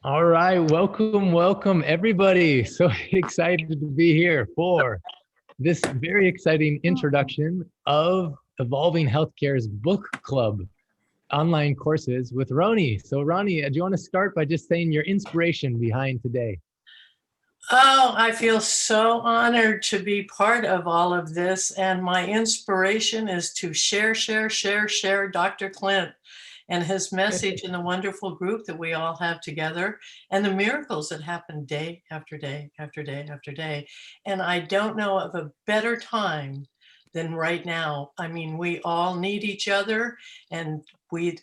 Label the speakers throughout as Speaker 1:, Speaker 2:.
Speaker 1: All right, welcome everybody. So excited to be here for this very exciting introduction of Evolving Healthcare's book club online courses with Ronney. So Ronney, do you want to start by just saying your inspiration behind today?
Speaker 2: Oh, I feel so honored to be part of all of this. And my inspiration is to share Dr. Clint and his message in the wonderful group that we all have together and the miracles that happen day after day after day after day. And I don't know of a better time than right now. I mean, we all need each other, and we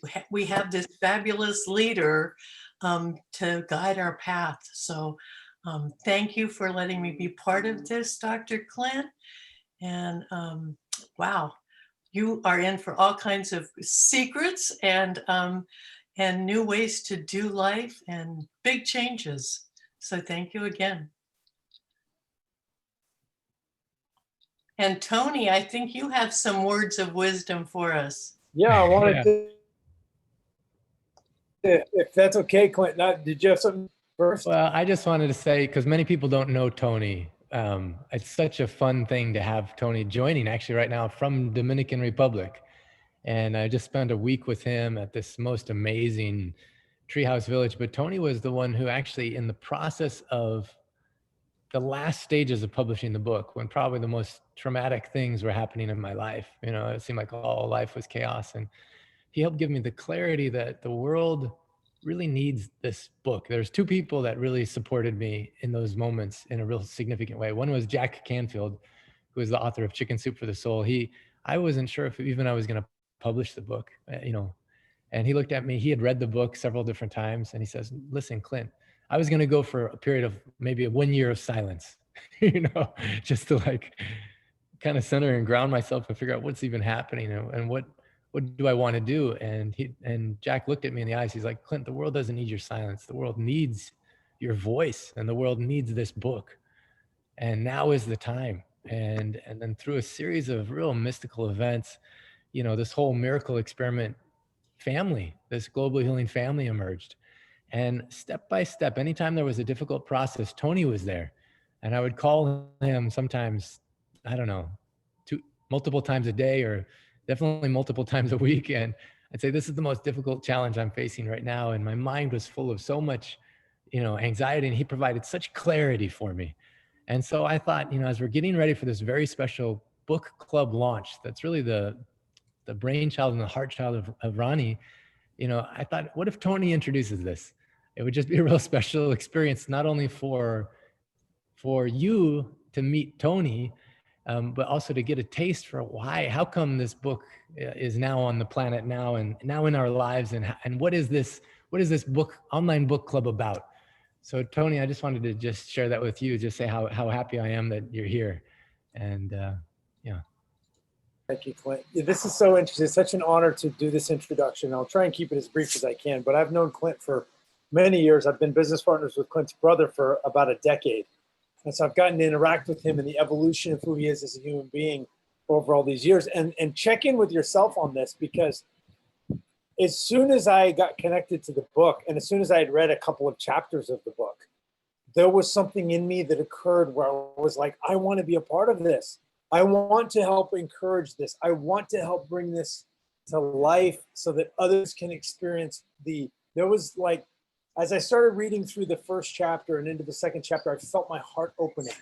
Speaker 2: have this fabulous leader to guide our path. So thank you for letting me be part of this, Dr. Clint. And wow, you are in for all kinds of secrets and new ways to do life and big changes. So thank you again. And Tony, I think you have some words of wisdom for us.
Speaker 3: Yeah, I wanted
Speaker 1: Yeah.
Speaker 3: to, if that's okay, Clint. Did you have something first?
Speaker 1: Well, I just wanted to say, because many people don't know Tony, it's such a fun thing to have Tony joining actually right now from Dominican Republic. And I just spent a week with him at this most amazing treehouse village. But Tony was the one who actually, in the process of the last stages of publishing the book, when probably the most traumatic things were happening in my life, it seemed like all life was chaos. And he helped give me the clarity that the world really needs this book. There's two people that really supported me in those moments in a real significant way. One was Jack Canfield, who is the author of Chicken Soup for the Soul. I wasn't sure if even I was going to publish the book, and he looked at me. He had read the book several different times, and he says, "Listen, Clint, I was going to go for a period of maybe 1 year of silence, just to like kind of center and ground myself and figure out what's even happening and what do I want to do?" And Jack looked at me in the eyes. He's like, "Clint, the world doesn't need your silence. The world needs your voice, and the world needs this book. And now is the time." And then through a series of real mystical events, this whole miracle experiment family, this global healing family emerged. And step by step, anytime there was a difficult process, Tony was there. And I would call him sometimes, I don't know, multiple times a day, or definitely multiple times a week. And I'd say, "This is the most difficult challenge I'm facing right now." And my mind was full of so much, anxiety, and he provided such clarity for me. And so I thought, as we're getting ready for this very special book club launch, that's really the brainchild and the heart child of Ronney, I thought, what if Tony introduces this? It would just be a real special experience, not only for you to meet Tony, but also to get a taste for how come this book is now on the planet now and now in our lives, and what is this online book club about? So Tony, I just wanted to just share that with you, just say how happy I am that you're here. And yeah.
Speaker 3: Thank you, Clint. This is so interesting. It's such an honor to do this introduction. I'll try and keep it as brief as I can, but I've known Clint for many years. I've been business partners with Clint's brother for about a decade. And so I've gotten to interact with him in the evolution of who he is as a human being over all these years. And check in with yourself on this, because as soon as I got connected to the book, and as soon as I had read a couple of chapters of the book, there was something in me that occurred where I was like, I want to be a part of this. I want to help encourage this. I want to help bring this to life so that others can experience there was like, as I started reading through the first chapter and into the second chapter, I felt my heart opening.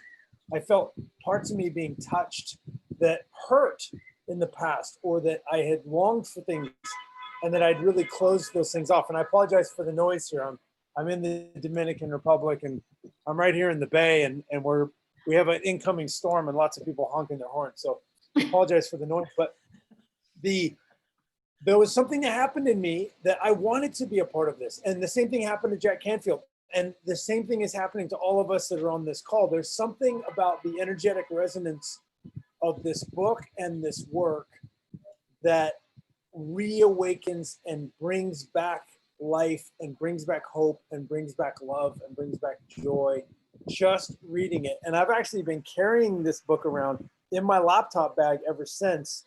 Speaker 3: I felt parts of me being touched that hurt in the past, or that I had longed for things and that I'd really closed those things off. And I apologize for the noise here. I'm in the Dominican Republic, and I'm right here in the Bay, and we have an incoming storm and lots of people honking their horns. So I apologize for the noise, but there was something that happened in me that I wanted to be a part of this. And the same thing happened to Jack Canfield. And the same thing is happening to all of us that are on this call. There's something about the energetic resonance of this book and this work that reawakens and brings back life and brings back hope and brings back love and brings back joy just reading it. And I've actually been carrying this book around in my laptop bag ever since.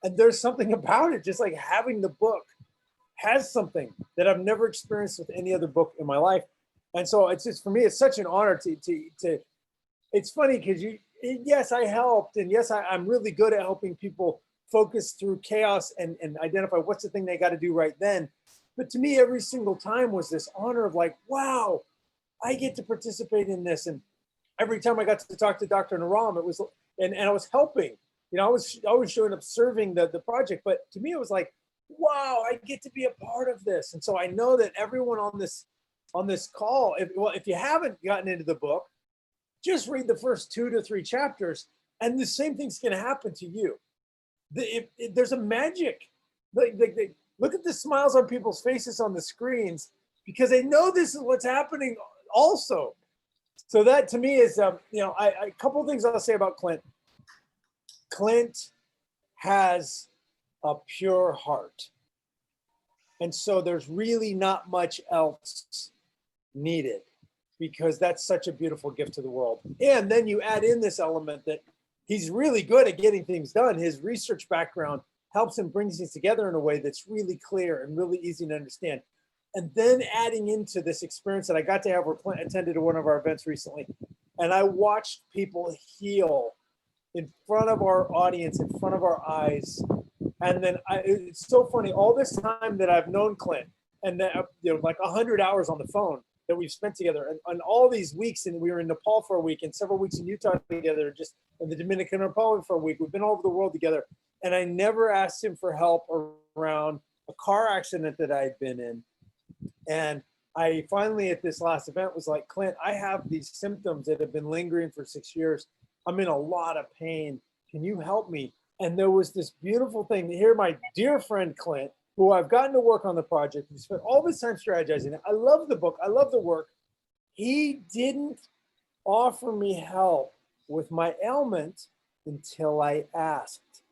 Speaker 3: And there's something about it, just like having the book has something that I've never experienced with any other book in my life. And so it's just, for me, it's such an honor to it's funny because yes, I helped. And yes, I'm really good at helping people focus through chaos and identify what's the thing they got to do right then. But to me, every single time was this honor of like, wow, I get to participate in this. And every time I got to talk to Dr. Naram, it was, and I was helping, I was always showing up serving the project. But to me, it was like, wow, I get to be a part of this. And so I know that everyone on this call, if you haven't gotten into the book, just read the first 2 to 3 chapters, and the same thing's going to happen to you. There's a magic. Look at the smiles on people's faces on the screens, because they know this is what's happening also. So that to me is, a couple of things I'll say about Clint. Clint has a pure heart. And so there's really not much else needed, because that's such a beautiful gift to the world. And then you add in this element that he's really good at getting things done. His research background helps him bring things together in a way that's really clear and really easy to understand. And then adding into this experience that I got to have, where Clint attended to one of our events recently, and I watched people heal in front of our audience, in front of our eyes. And then it's so funny, all this time that I've known Clint, and then, like 100 hours on the phone that we've spent together, and all these weeks, and we were in Nepal for a week and several weeks in Utah together, just in the Dominican Republic for a week. We've been all over the world together. And I never asked him for help around a car accident that I'd been in. And I finally, at this last event, was like, Clint, I have these symptoms that have been lingering for 6 years. I'm in a lot of pain. Can you help me? And there was this beautiful thing to hear my dear friend Clint, who I've gotten to work on the project. He spent all this time strategizing. I love the book. I love the work. He didn't offer me help with my ailment until I asked.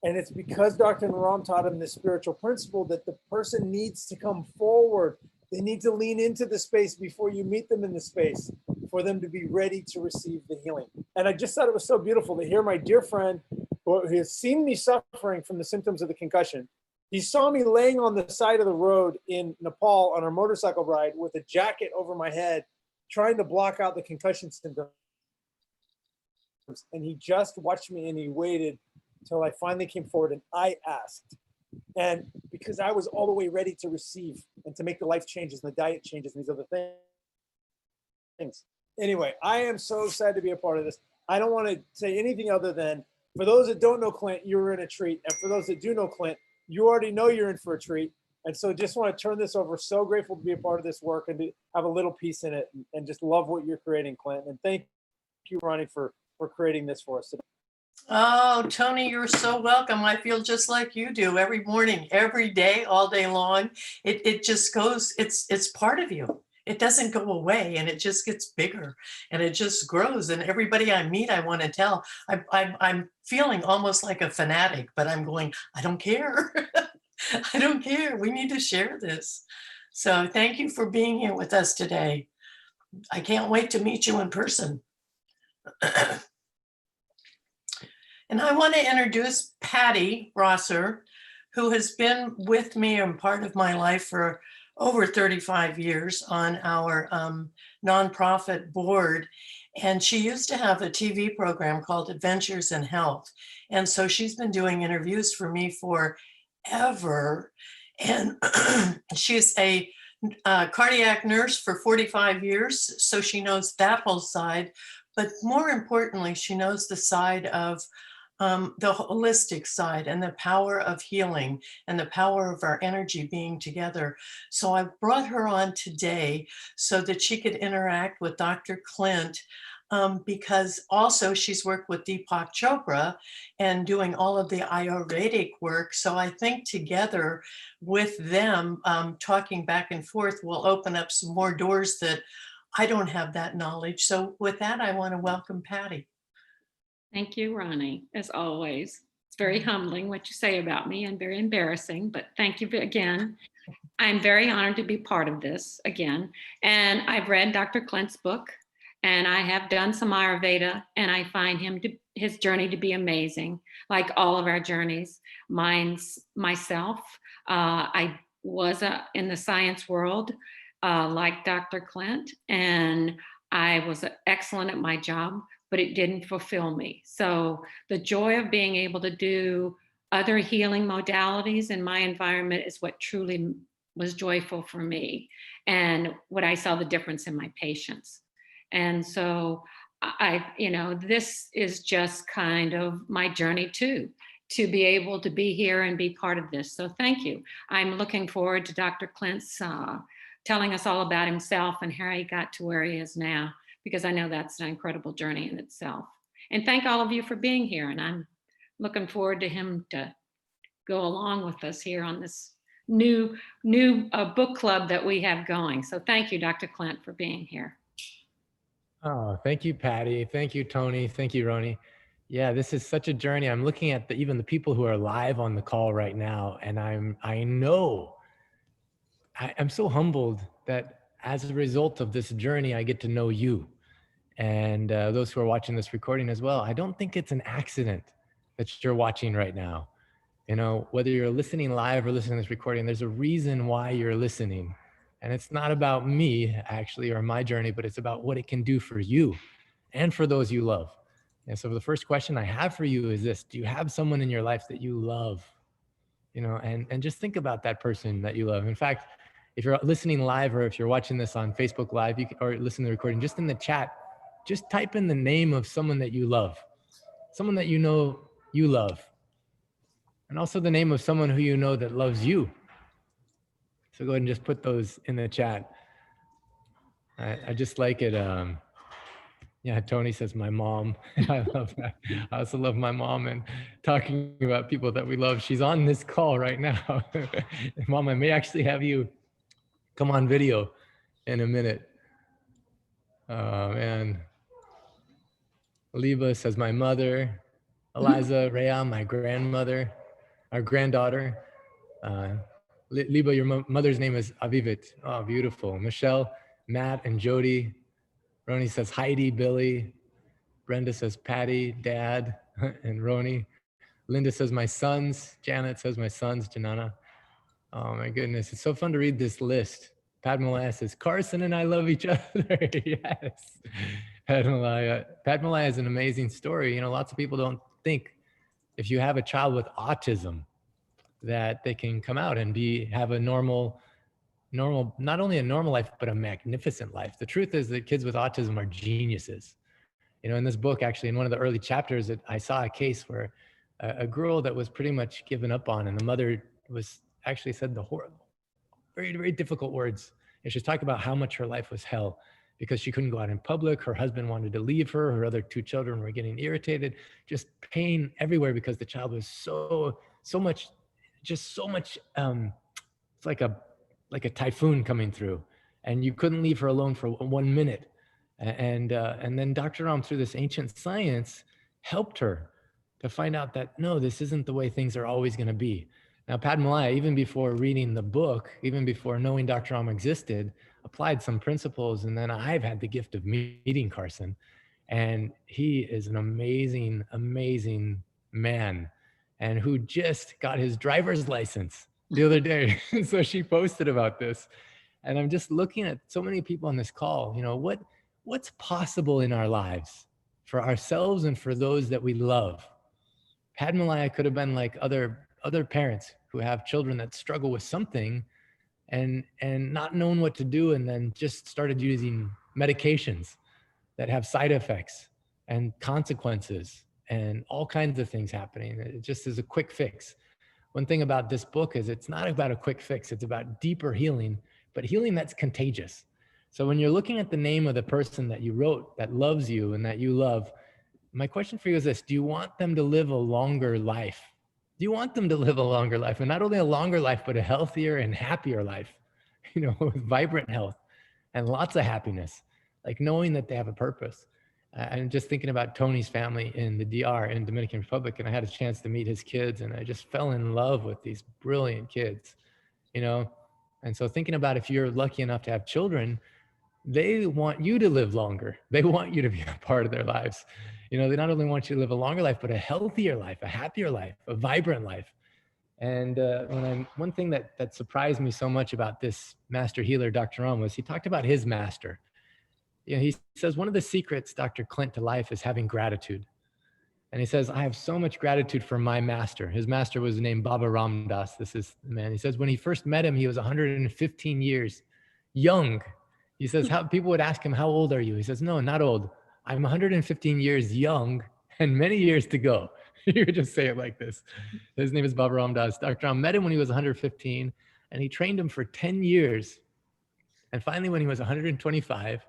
Speaker 3: And it's because Dr. Naram taught him this spiritual principle that the person needs to come forward. They need to lean into the space before you meet them in the space, for them to be ready to receive the healing. And I just thought it was so beautiful to hear my dear friend, who has seen me suffering from the symptoms of the concussion. He saw me laying on the side of the road in Nepal on our motorcycle ride with a jacket over my head, trying to block out the concussion symptoms. And he just watched me, and he waited till I finally came forward and I asked. And because I was all the way ready to receive and to make the life changes and the diet changes and these other things. Anyway, I am so excited to be a part of this. I don't want to say anything other than, for those that don't know Clint, you're in a treat. And for those that do know Clint, you already know you're in for a treat. And so just want to turn this over. So grateful to be a part of this work and to have a little piece in it, and just love what you're creating, Clint. And thank you, Ronney, for creating this for us today.
Speaker 2: Oh, Tony, you're so welcome. I feel just like you do every morning, every day, all day long. It just goes, it's part of you. It doesn't go away, and it just gets bigger, and it just grows. And everybody I meet, I want to tell. I'm feeling almost like a fanatic, but I'm going, I don't care. I don't care. We need to share this. So thank you for being here with us today. I can't wait to meet you in person. And I want to introduce Patty Rosser, who has been with me and part of my life for over 35 years on our nonprofit board. And she used to have a TV program called Adventures in Health. And so she's been doing interviews for me forever. And she's a cardiac nurse for 45 years. So she knows that whole side. But more importantly, she knows the side of the holistic side and the power of healing and the power of our energy being together. So I brought her on today so that she could interact with Dr. Clint, because also she's worked with Deepak Chopra and doing all of the Ayurvedic work. So I think together with them, talking back and forth, will open up some more doors that I don't have that knowledge. So with that, I want to welcome Patty.
Speaker 4: Thank you, Ronney, as always. It's very humbling what you say about me, and very embarrassing, but thank you again. I'm very honored to be part of this again. And I've read Dr. Clint's book, and I have done some Ayurveda, and I find his journey to be amazing, like all of our journeys. Myself, I was in the science world like Dr. Clint, and I was excellent at my job, but it didn't fulfill me. So the joy of being able to do other healing modalities in my environment is what truly was joyful for me, and what I saw the difference in my patients. And so this is just kind of my journey too, to be able to be here and be part of this. So thank you. I'm looking forward to Dr. Clint's telling us all about himself and how he got to where he is now, because I know that's an incredible journey in itself. And thank all of you for being here. And I'm looking forward to him to go along with us here on this new book club that we have going. So thank you, Dr. Clint, for being here.
Speaker 1: Oh, thank you, Patty. Thank you, Tony. Thank you, Ronney. Yeah, this is such a journey. I'm looking at even the people who are live on the call right now, and I'm so humbled that as a result of this journey, I get to know you and those who are watching this recording as well. I don't think it's an accident that you're watching right now. You know, whether you're listening live or listening to this recording, there's a reason why you're listening. And it's not about me, actually, or my journey, but it's about what it can do for you and for those you love. And so the first question I have for you is this: do you have someone in your life that you love? You know, and just think about that person that you love. In fact, if you're listening live, or if you're watching this on Facebook Live, or listen to the recording, just in the chat, just type in the name of someone that you love, someone that you know you love, and also the name of someone who you know that loves you. So go ahead and just put those in the chat. I just like it. Yeah, Tony says my mom. I love that. I also love my mom, and talking about people that we love. She's on this call right now. Mom, I may actually have you come on video in a minute. And Liba says my mother. Eliza Rea, my grandmother, our granddaughter. Liba, your mother's name is Avivit. Oh, beautiful. Michelle, Matt, and Jody. Ronney says Heidi, Billy. Brenda says Patty, Dad, and Ronney. Linda says my sons. Janet says my sons, Janana. Oh my goodness, it's so fun to read this list. Padmalaya says, Carson and I love each other. Yes. Padmalaya is an amazing story. You know, lots of people don't think if you have a child with autism that they can come out and have a normal, not only a normal life, but a magnificent life. The truth is that kids with autism are geniuses. You know, in this book, actually, in one of the early chapters, I saw a case where a girl that was pretty much given up on, and the mother was actually said the horrible, very, very difficult words. And she's talking about how much her life was hell because she couldn't go out in public. Her husband wanted to leave her. Her other two children were getting irritated, just pain everywhere because the child was so much. It's like a typhoon coming through, and you couldn't leave her alone for 1 minute. And then Dr. Ram, through this ancient science, helped her to find out that, no, this isn't the way things are always going to be. Now, Padmalaya, even before reading the book, even before knowing Dr. Ram existed, applied some principles. And then I've had the gift of meeting Carson. And he is an amazing, amazing man, and who just got his driver's license the other day. So she posted about this. And I'm just looking at so many people on this call, you know, what's possible in our lives for ourselves and for those that we love. Padmalaya could have been like other parents who have children that struggle with something and not knowing what to do, and then just started using medications that have side effects and consequences and all kinds of things happening. It just is a quick fix. One thing about this book is it's not about a quick fix. It's about deeper healing, but healing that's contagious. So when you're looking at the name of the person that you wrote that loves you and that you love, my question for you is this: do you want them to live a longer life? Do you want them to live a longer life? And not only a longer life, but a healthier and happier life, you know, with vibrant health and lots of happiness, like knowing that they have a purpose. I'm just thinking about Tony's family in the DR, in Dominican Republic, and I had a chance to meet his kids, and I just fell in love with these brilliant kids, you know? And so thinking about if you're lucky enough to have children, they want you to live longer. They want you to be a part of their lives. You know, they not only want you to live a longer life, but a healthier life, a happier life, a vibrant life. And one thing that surprised me so much about this master healer, Dr. Ram, was he talked about his master. You know, he says one of the secrets, Dr. Clint, to life is having gratitude. And he says, I have so much gratitude for my master. His master was named Baba Ram Das. This is the man. He says when he first met him, he was 115 years young. He says, how people would ask him, how old are you? He says, no, not old. I'm 115 years young and many years to go. You would just say it like this. His name is Baba Ram Das. Dr. Ram met him when he was 115 and he trained him for 10 years. And finally, when he was 125,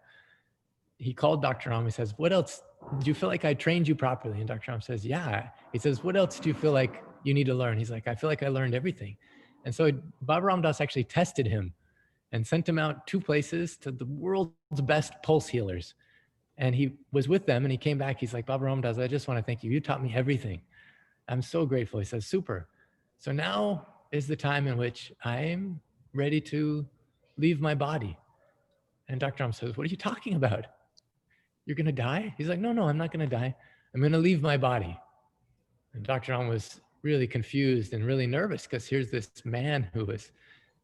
Speaker 1: he called Dr. Ram. He says, what else? Do you feel like I trained you properly? And Dr. Ram says, yeah. He says, what else do you feel like you need to learn? He's like, I feel like I learned everything. And so Baba Ram Das actually tested him and sent him out 2 places to the world's best pulse healers. And he was with them and he came back. He's like, Baba Ram Das, I just want to thank you. You taught me everything. I'm so grateful. He says, super. So now is the time in which I'm ready to leave my body. And Dr. Ram says, what are you talking about? You're going to die? He's like, no, I'm not going to die. I'm going to leave my body. And Dr. Ram was really confused and really nervous because here's this man who has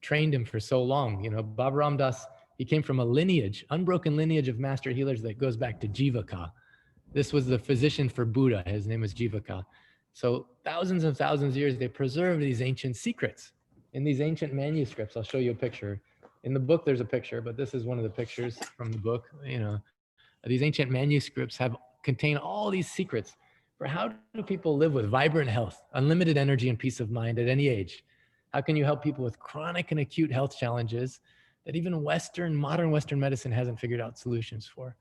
Speaker 1: trained him for so long. You know, Baba Ram Das, he came from a lineage, unbroken lineage of master healers that goes back to Jivaka. This was the physician for Buddha. His name was Jivaka. So thousands and thousands of years, they preserved these ancient secrets in these ancient manuscripts. I'll show you a picture. In the book, there's a picture, but this is one of the pictures from the book. You know, these ancient manuscripts contain all these secrets for how do people live with vibrant health, unlimited energy and peace of mind at any age. How can you help people with chronic and acute health challenges that even modern Western medicine hasn't figured out solutions for?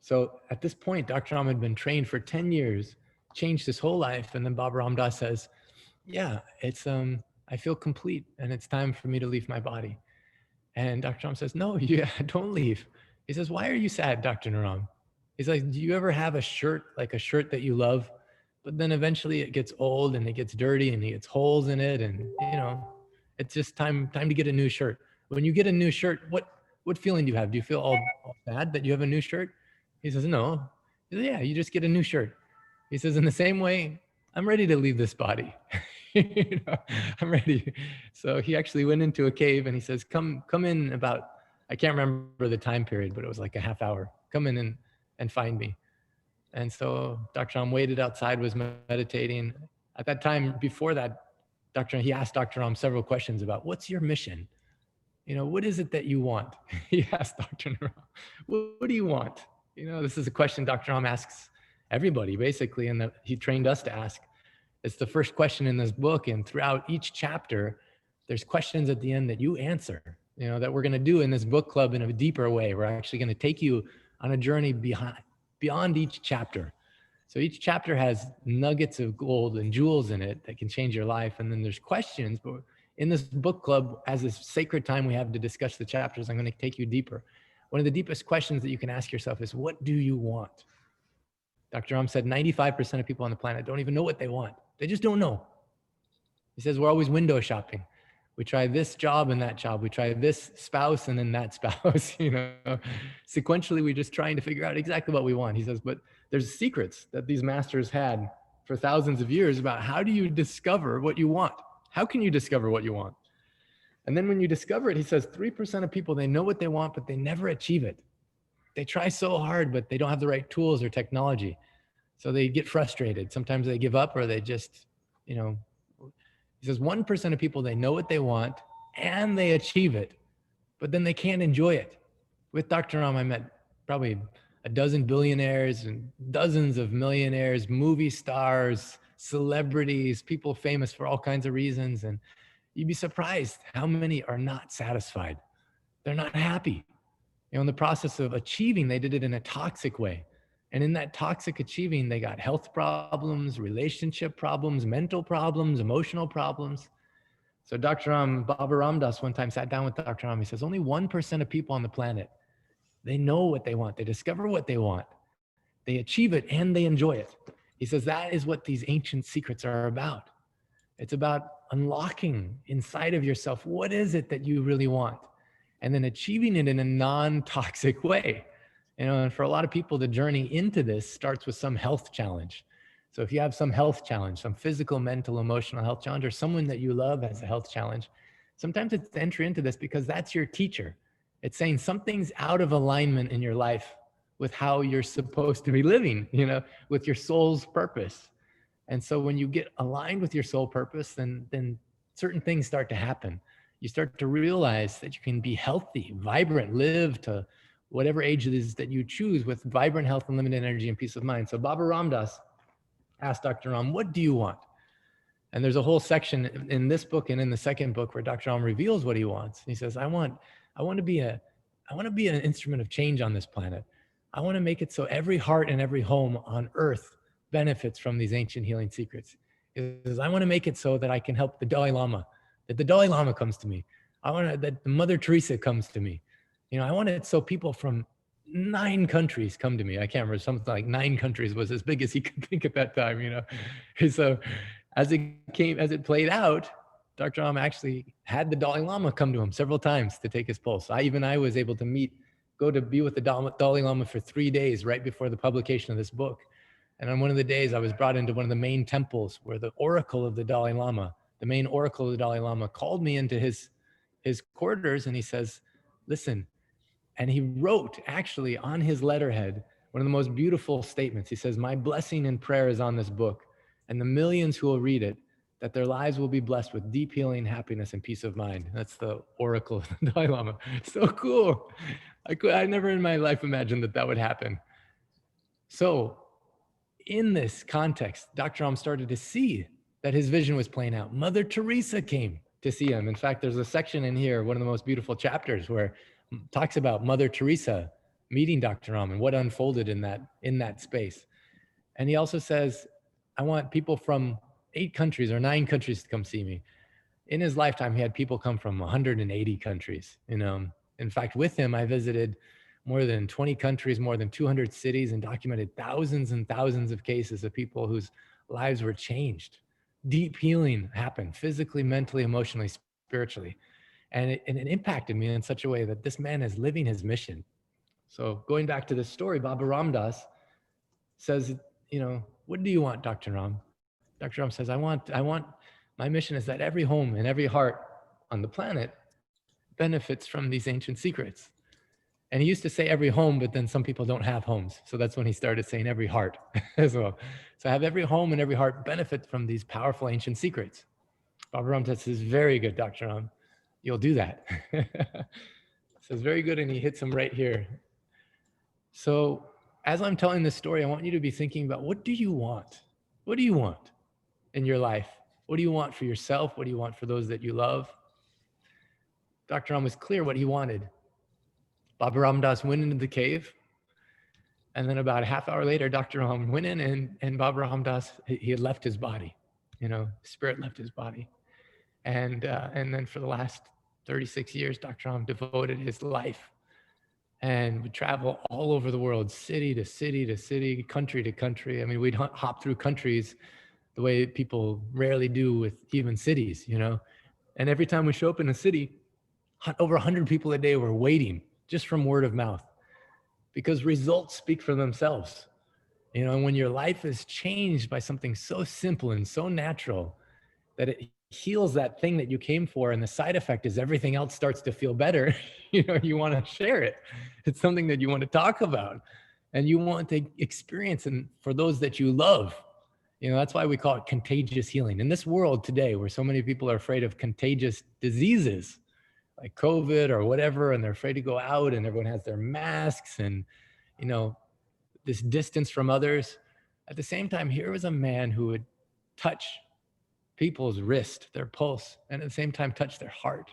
Speaker 1: So at this point, Dr. Ram had been trained for 10 years, changed his whole life. And then Baba Ram Das says, yeah, I feel complete and it's time for me to leave my body. And Dr. Ram says, no, don't leave. He says, why are you sad, Dr. Naram? He's like, do you ever have a shirt that you love, but then eventually it gets old and it gets dirty and it gets holes in it. And, you know, it's just time to get a new shirt. When you get a new shirt, what feeling do you have? Do you feel all sad that you have a new shirt? He says, no. He says, yeah, you just get a new shirt. He says, in the same way, I'm ready to leave this body. You know, I'm ready. So he actually went into a cave and he says, come in about, I can't remember the time period, but it was like a half hour. Come in and find me. And so Dr. Ram waited outside, was meditating. At that time, before that, he asked Dr. Ram several questions about what's your mission? You know, what is it that you want? He asked Dr. Ram, what do you want? You know, this is a question Dr. Ram asks everybody basically, and that he trained us to ask. It's the first question in this book. And throughout each chapter, there's questions at the end that you answer, you know, that we're going to do in this book club in a deeper way. We're actually going to take you on a journey beyond each chapter. So each chapter has nuggets of gold and jewels in it that can change your life. And then there's questions, but in this book club, as this sacred time we have to discuss the chapters, I'm going to take you deeper. One of the deepest questions that you can ask yourself is, what do you want? Dr. Ram said 95% of people on the planet don't even know what they want. They just don't know. He says, we're always window shopping. We try this job and that job. We try this spouse and then that spouse, you know. Sequentially, we're just trying to figure out exactly what we want. He says, but there's secrets that these masters had for thousands of years about how do you discover what you want? How can you discover what you want? And then when you discover it, he says 3% of people, they know what they want, but they never achieve it. They try so hard, but they don't have the right tools or technology. So they get frustrated. Sometimes they give up or they just, you know, he says 1% of people, they know what they want and they achieve it, but then they can't enjoy it. With Dr. Ram, I met probably a dozen billionaires and dozens of millionaires, movie stars, celebrities, people famous for all kinds of reasons. And you'd be surprised how many are not satisfied. They're not happy. You know, in the process of achieving, they did it in a toxic way. And in that toxic achieving, they got health problems, relationship problems, mental problems, emotional problems. So Baba Ram Das one time sat down with Dr. Ram. He says, only 1% of people on the planet, they know what they want. They discover what they want. They achieve it and they enjoy it. He says, that is what these ancient secrets are about. It's about unlocking inside of yourself, what is it that you really want? And then achieving it in a non-toxic way. You know, and for a lot of people, the journey into this starts with some health challenge. So if you have some health challenge, some physical, mental, emotional health challenge, or someone that you love has a health challenge, sometimes it's entry into this because that's your teacher. It's saying something's out of alignment in your life with how you're supposed to be living, with your soul's purpose. And so when you get aligned with your soul purpose, then certain things start to happen. You start to realize that you can be healthy, vibrant, live to whatever age it is that you choose with vibrant health, unlimited energy, and peace of mind. So Baba Ram Dass asked Dr. Ram, what do you want? And there's a whole section in this book and in the second book where Dr. Ram reveals what he wants. He says, I want to be an instrument of change on this planet. I want to make it so every heart and every home on earth benefits from these ancient healing secrets. He says, I want to make it so that I can help the Dalai Lama, that the Dalai Lama comes to me. I want that Mother Theresa comes to me. I want it so people from 9 countries come to me. I can't remember, something like 9 countries was as big as he could think at that time, So as it played out, Dr. Ram actually had the Dalai Lama come to him several times to take his pulse. I was able to go to be with the Dalai Lama for 3 days right before the publication of this book. And on one of the days, I was brought into one of the main temples where the oracle of the Dalai Lama, the main oracle of the Dalai Lama, called me into his quarters, and he says, listen, and he wrote actually on his letterhead one of the most beautiful statements. He says, my blessing and prayer is on this book, and the millions who will read it, that their lives will be blessed with deep healing, happiness, and peace of mind. That's the oracle of the Dalai Lama. So cool. I never in my life imagined that would happen. So in this context, Dr. Ram started to see that his vision was playing out. Mother Teresa came to see him. In fact, there's a section in here, one of the most beautiful chapters, where it talks about Mother Teresa meeting Dr. Ram and what unfolded in that space. And he also says, I want people from 8 countries or 9 countries to come see me. In his lifetime, he had people come from 180 countries. In fact, with him, I visited more than 20 countries, more than 200 cities, and documented thousands and thousands of cases of people whose lives were changed. Deep healing happened physically, mentally, emotionally, spiritually. And it impacted me in such a way that this man is living his mission. So going back to this story, Baba Ram Dass says, what do you want, Dr. Ram? Dr. Ram says, I want, my mission is that every home and every heart on the planet benefits from these ancient secrets. And he used to say every home, but then some people don't have homes. So that's when he started saying every heart as well. So have every home and every heart benefit from these powerful ancient secrets. Baba Ram Dass says, very good, Dr. Ram. You'll do that. Says, very good. And he hits him right here. So as I'm telling this story, I want you to be thinking about, what do you want? What do you want in your life? What do you want for yourself? What do you want for those that you love? Dr. Ram was clear what he wanted. Baba Ram Dass went into the cave. And then about a half hour later, Dr. Ram went in and Baba Ram Dass, he had left his body, spirit left his body. And then for the last 36 years, Dr. Ram devoted his life and would travel all over the world, city to city to city, country to country. I mean, we'd hop through countries the way people rarely do with even cities, And every time we show up in a city, over 100 people a day were waiting just from word of mouth, because results speak for themselves. And when your life is changed by something so simple and so natural that it heals that thing that you came for, and the side effect is everything else starts to feel better, you want to share it. It's something that you want to talk about and you want to experience, and for those that you love. That's why we call it contagious healing. In this world today, where so many people are afraid of contagious diseases like COVID or whatever, and they're afraid to go out, and everyone has their masks and, this distance from others. At the same time, here was a man who would touch people's wrist, their pulse, and at the same time touch their heart,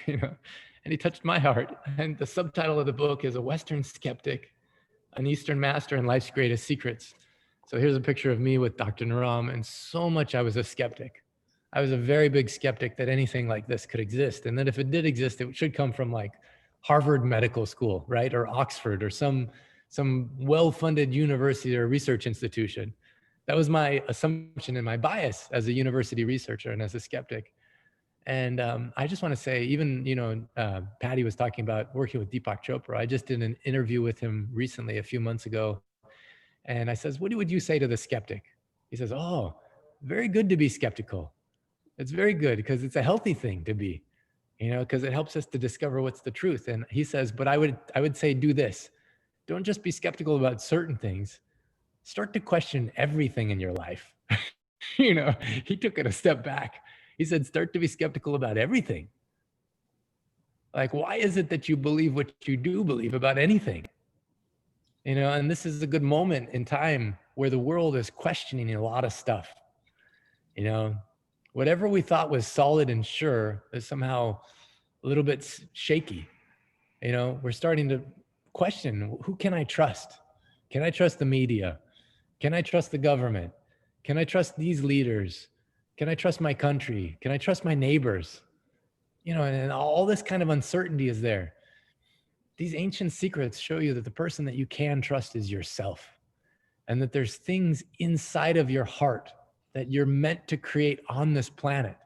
Speaker 1: and he touched my heart. And the subtitle of the book is A Western Skeptic, an Eastern Master, and Life's Greatest Secrets. So here's a picture of me with Dr. Naram, and so much I was a skeptic. I was a very big skeptic that anything like this could exist. And that if it did exist, it should come from like Harvard Medical School, right? Or Oxford, or some well-funded university or research institution. That was my assumption and my bias as a university researcher and as a skeptic. And I just want to say, even, Patty was talking about working with Deepak Chopra. I just did an interview with him recently, a few months ago. And I says, what would you say to the skeptic? He says, oh, very good to be skeptical. It's very good because it's a healthy thing to be, because it helps us to discover what's the truth. And he says, but I would say do this. Don't just be skeptical about certain things. Start to question everything in your life. He took it a step back. He said, start to be skeptical about everything. Like, why is it that you believe what you do believe about anything? And this is a good moment in time where the world is questioning a lot of stuff. Whatever we thought was solid and sure is somehow a little bit shaky. We're starting to question, who can I trust? Can I trust the media? Can I trust the government? Can I trust these leaders? Can I trust my country? Can I trust my neighbors? And all this kind of uncertainty is there. These ancient secrets show you that the person that you can trust is yourself, and that there's things inside of your heart that you're meant to create on this planet.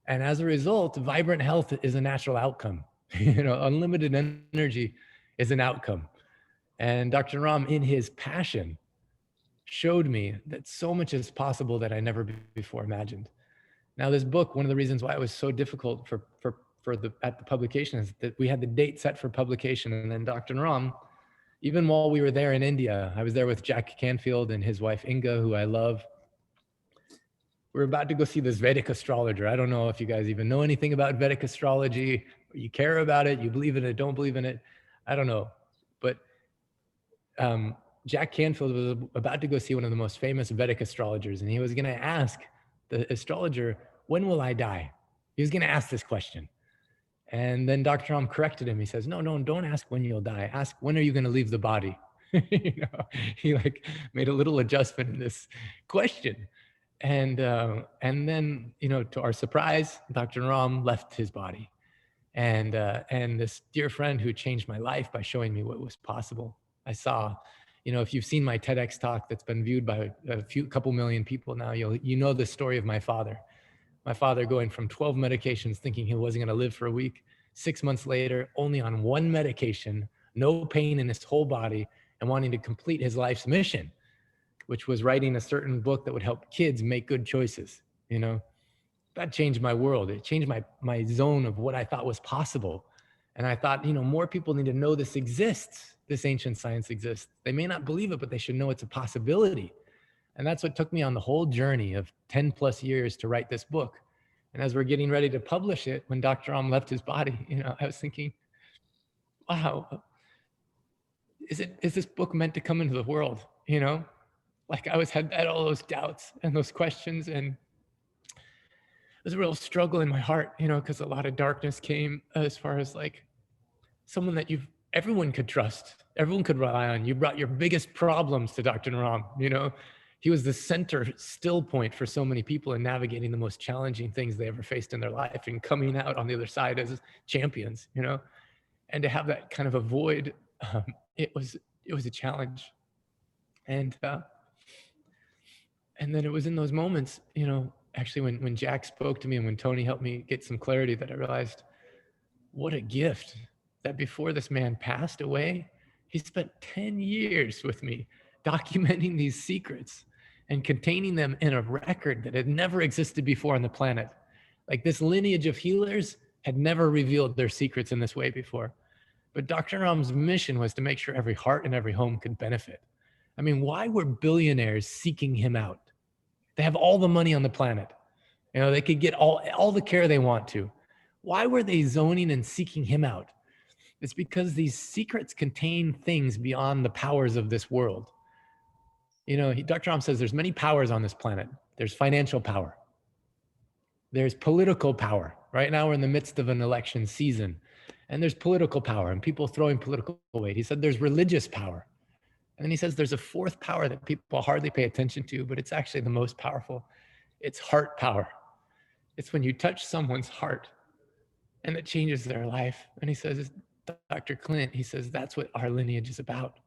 Speaker 1: And as a result, vibrant health is a natural outcome. Unlimited energy is an outcome. And Dr. Ram, in his passion, showed me that so much is possible that I never before imagined. Now, this book, one of the reasons why it was so difficult at the publication is that we had the date set for publication, and then Dr. Naram, even while we were there in India, I was there with Jack Canfield and his wife Inga, who I love. We're about to go see this Vedic astrologer. I don't know if you guys even know anything about Vedic astrology, or you care about it, you believe in it, don't believe in it. I don't know. But Jack Canfield was about to go see one of the most famous Vedic astrologers, and he was going to ask the astrologer, when will I die? He was going to ask this question. And then Dr. Ram corrected him. He says, no, don't ask when you'll die. Ask, when are you going to leave the body? He made a little adjustment in this question. And then, to our surprise, Dr. Ram left his body. And this dear friend who changed my life by showing me what was possible. I saw, if you've seen my TEDx talk that's been viewed by a couple million people now, you know the story of my father. My father going from 12 medications, thinking he wasn't going to live for a week. 6 months later, only on one medication, no pain in his whole body, and wanting to complete his life's mission, which was writing a certain book that would help kids make good choices. That changed my world. It changed my zone of what I thought was possible. And I thought, more people need to know this exists. This ancient science exists. They may not believe it, but they should know it's a possibility. And that's what took me on the whole journey of 10 plus years to write this book. And as we're getting ready to publish it, when Dr. Ram left his body, I was thinking, wow, is this book meant to come into the world? I had all those doubts and those questions, and it was a real struggle in my heart, because a lot of darkness came as far as someone that everyone could trust, everyone could rely on. You brought your biggest problems to Dr. Naram, He was the center still point for so many people in navigating the most challenging things they ever faced in their life and coming out on the other side as champions, and to have that kind of a void, it was a challenge. And then it was in those moments, actually when Jack spoke to me and when Tony helped me get some clarity, that I realized what a gift that before this man passed away, he spent 10 years with me documenting these secrets and containing them in a record that had never existed before on the planet. This lineage of healers had never revealed their secrets in this way before. But Dr. Ram's mission was to make sure every heart and every home could benefit. I mean, why were billionaires seeking him out? They have all the money on the planet. They could get all the care they want to. Why were they zoning and seeking him out? It's because these secrets contain things beyond the powers of this world. Dr. Ram says there's many powers on this planet. There's financial power. There's political power. Right now we're in the midst of an election season, and there's political power and people throwing political weight. He said there's religious power. And then he says there's a fourth power that people hardly pay attention to, but it's actually the most powerful. It's heart power. It's when you touch someone's heart and it changes their life. And he says, Dr. Clint, he says, that's what our lineage is about.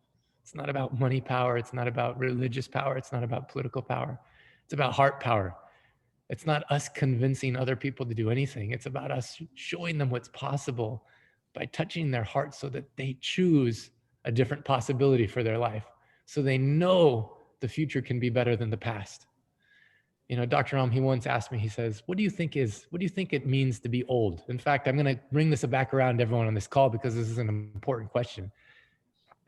Speaker 1: It's not about money power. It's not about religious power. It's not about political power. It's about heart power. It's not us convincing other people to do anything. It's about us showing them what's possible by touching their heart so that they choose a different possibility for their life. So they know the future can be better than the past. You know, Dr. Ram, he once asked me, he says, what do you think it means to be old? In fact, I'm going to bring this back around to everyone on this call because this is an important question.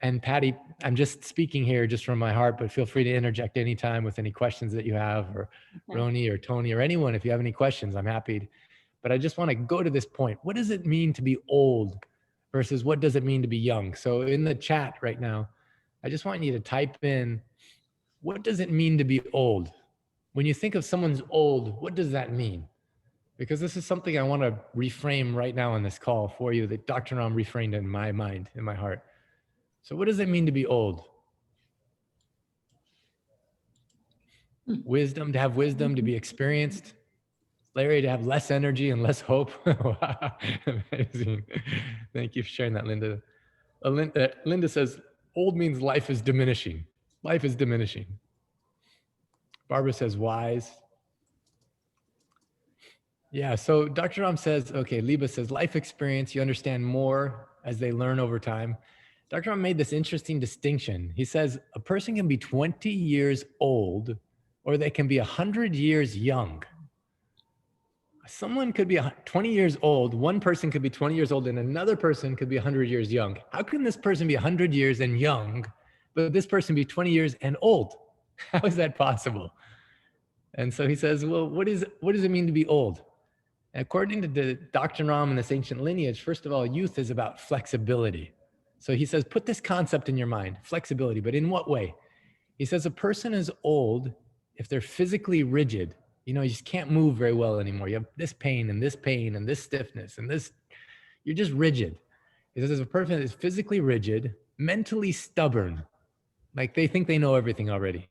Speaker 1: And Patty, I'm just speaking here just from my heart, but feel free to interject anytime with any questions that you have, or
Speaker 4: Okay.
Speaker 1: Ronney or Tony or anyone, if you have any questions, I'm happy to, but I just want to go to this point. What does it mean to be old versus what does it mean to be young? So in the chat right now, I just want you to type in, what does it mean to be old? When you think of someone's old, what does that mean? Because this is something I want to reframe right now on this call for you that Dr. Ram reframed in my mind, in my heart. So what does it mean to be old? Wisdom, to have wisdom, to be experienced. Larry, to have less energy and less hope. Wow, amazing. Thank you for sharing that, Linda. Linda says, old means life is diminishing. Life is diminishing. Barbara says, wise. Yeah, so Dr. Ram says, okay, Liba says, life experience, you understand more as they learn over time. Dr. Ram made this interesting distinction. He says, a person can be 20 years old or they can be 100 years young. Someone could be 20 years old, one person could be 20 years old, and another person could be 100 years young. How can this person be 100 years and young, but this person be 20 years and old? How is that possible? And so he says, well, what does it mean to be old? And according to the Dr. Ram and this ancient lineage, first of all, youth is about flexibility. So he says, put this concept in your mind, flexibility, but in what way? He says a person is old if they're physically rigid. You know, you just can't move very well anymore. You have this pain and this stiffness and this, you're just rigid. He says a person is physically rigid, mentally stubborn, like they think they know everything already.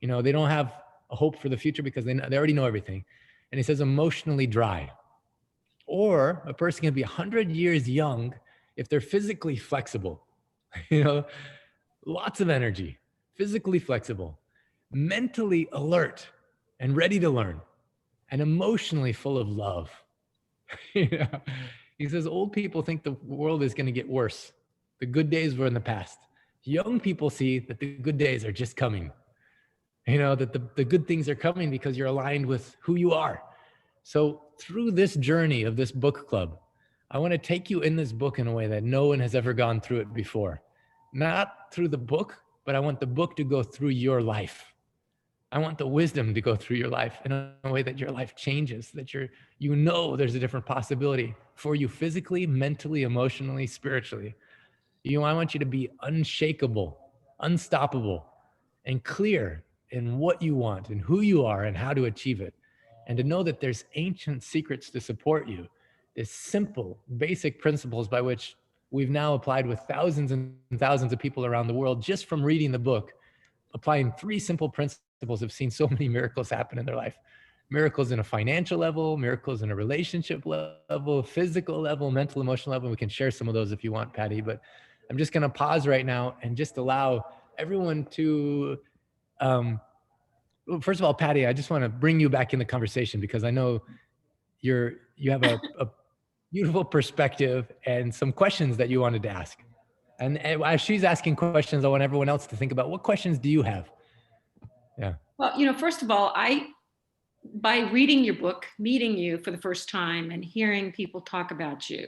Speaker 1: You know, they don't have a hope for the future because they already know everything. And he says emotionally dry. Or a person can be 100 years young if they're physically flexible, you know, lots of energy, physically flexible, mentally alert and ready to learn, and emotionally full of love. You know? He says old people think the world is going to get worse. The good days were in the past. Young people see that the good days are just coming. You know, that the good things are coming because you're aligned with who you are. So through this journey of this book club, I want to take you in this book in a way that no one has ever gone through it before. Not through the book, but I want the book to go through your life. I want the wisdom to go through your life in a way that your life changes, that you know there's a different possibility for you physically, mentally, emotionally, spiritually. You know, I want you to be unshakable, unstoppable, and clear in what you want and who you are and how to achieve it. And to know that there's ancient secrets to support you. There's simple, basic principles by which we've now applied with thousands and thousands of people around the world just from reading the book. Applying 3 simple principles have seen so many miracles happen in their life. Miracles in a financial level, miracles in a relationship level, physical level, mental, emotional level. We can share some of those if you want, Patty, but I'm just going to pause right now and just allow everyone to, first of all, Patty, I just want to bring you back in the conversation because I know you have a beautiful perspective and some questions that you wanted to ask. And as she's asking questions, I want everyone else to think about what questions do you have? Yeah.
Speaker 4: Well, you know, first of all, by reading your book, meeting you for the first time and hearing people talk about you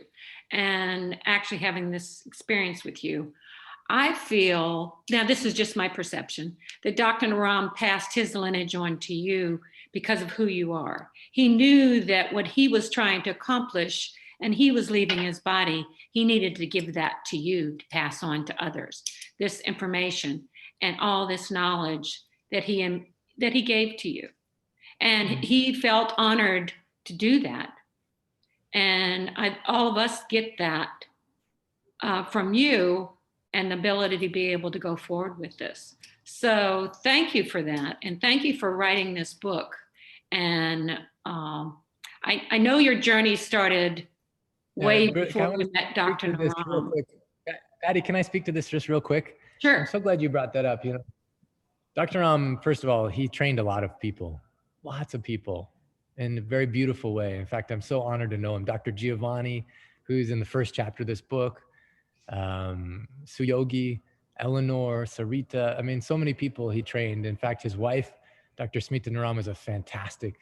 Speaker 4: and actually having this experience with you, I feel, now this is just my perception, that Dr. Naram passed his lineage on to you because of who you are. He knew that what he was trying to accomplish and he was leaving his body, he needed to give that to you to pass on to others. This information and all this knowledge that he gave to you. And he felt honored to do that. And all of us get that from you and the ability to be able to go forward with this. So thank you for that. And thank you for writing this book. And I know your journey started way before we met Dr. Naram.
Speaker 1: Patty, can I speak to this just real quick?
Speaker 4: Sure.
Speaker 1: I'm so glad you brought that up. You know, Dr. Ram, first of all, he trained a lot of people, lots of people in a very beautiful way. In fact, I'm so honored to know him. Dr. Giovanni, who's in the first chapter of this book, Suyogi, Eleanor, Sarita. I mean, so many people he trained. In fact, his wife, Dr. Smita Naram is a fantastic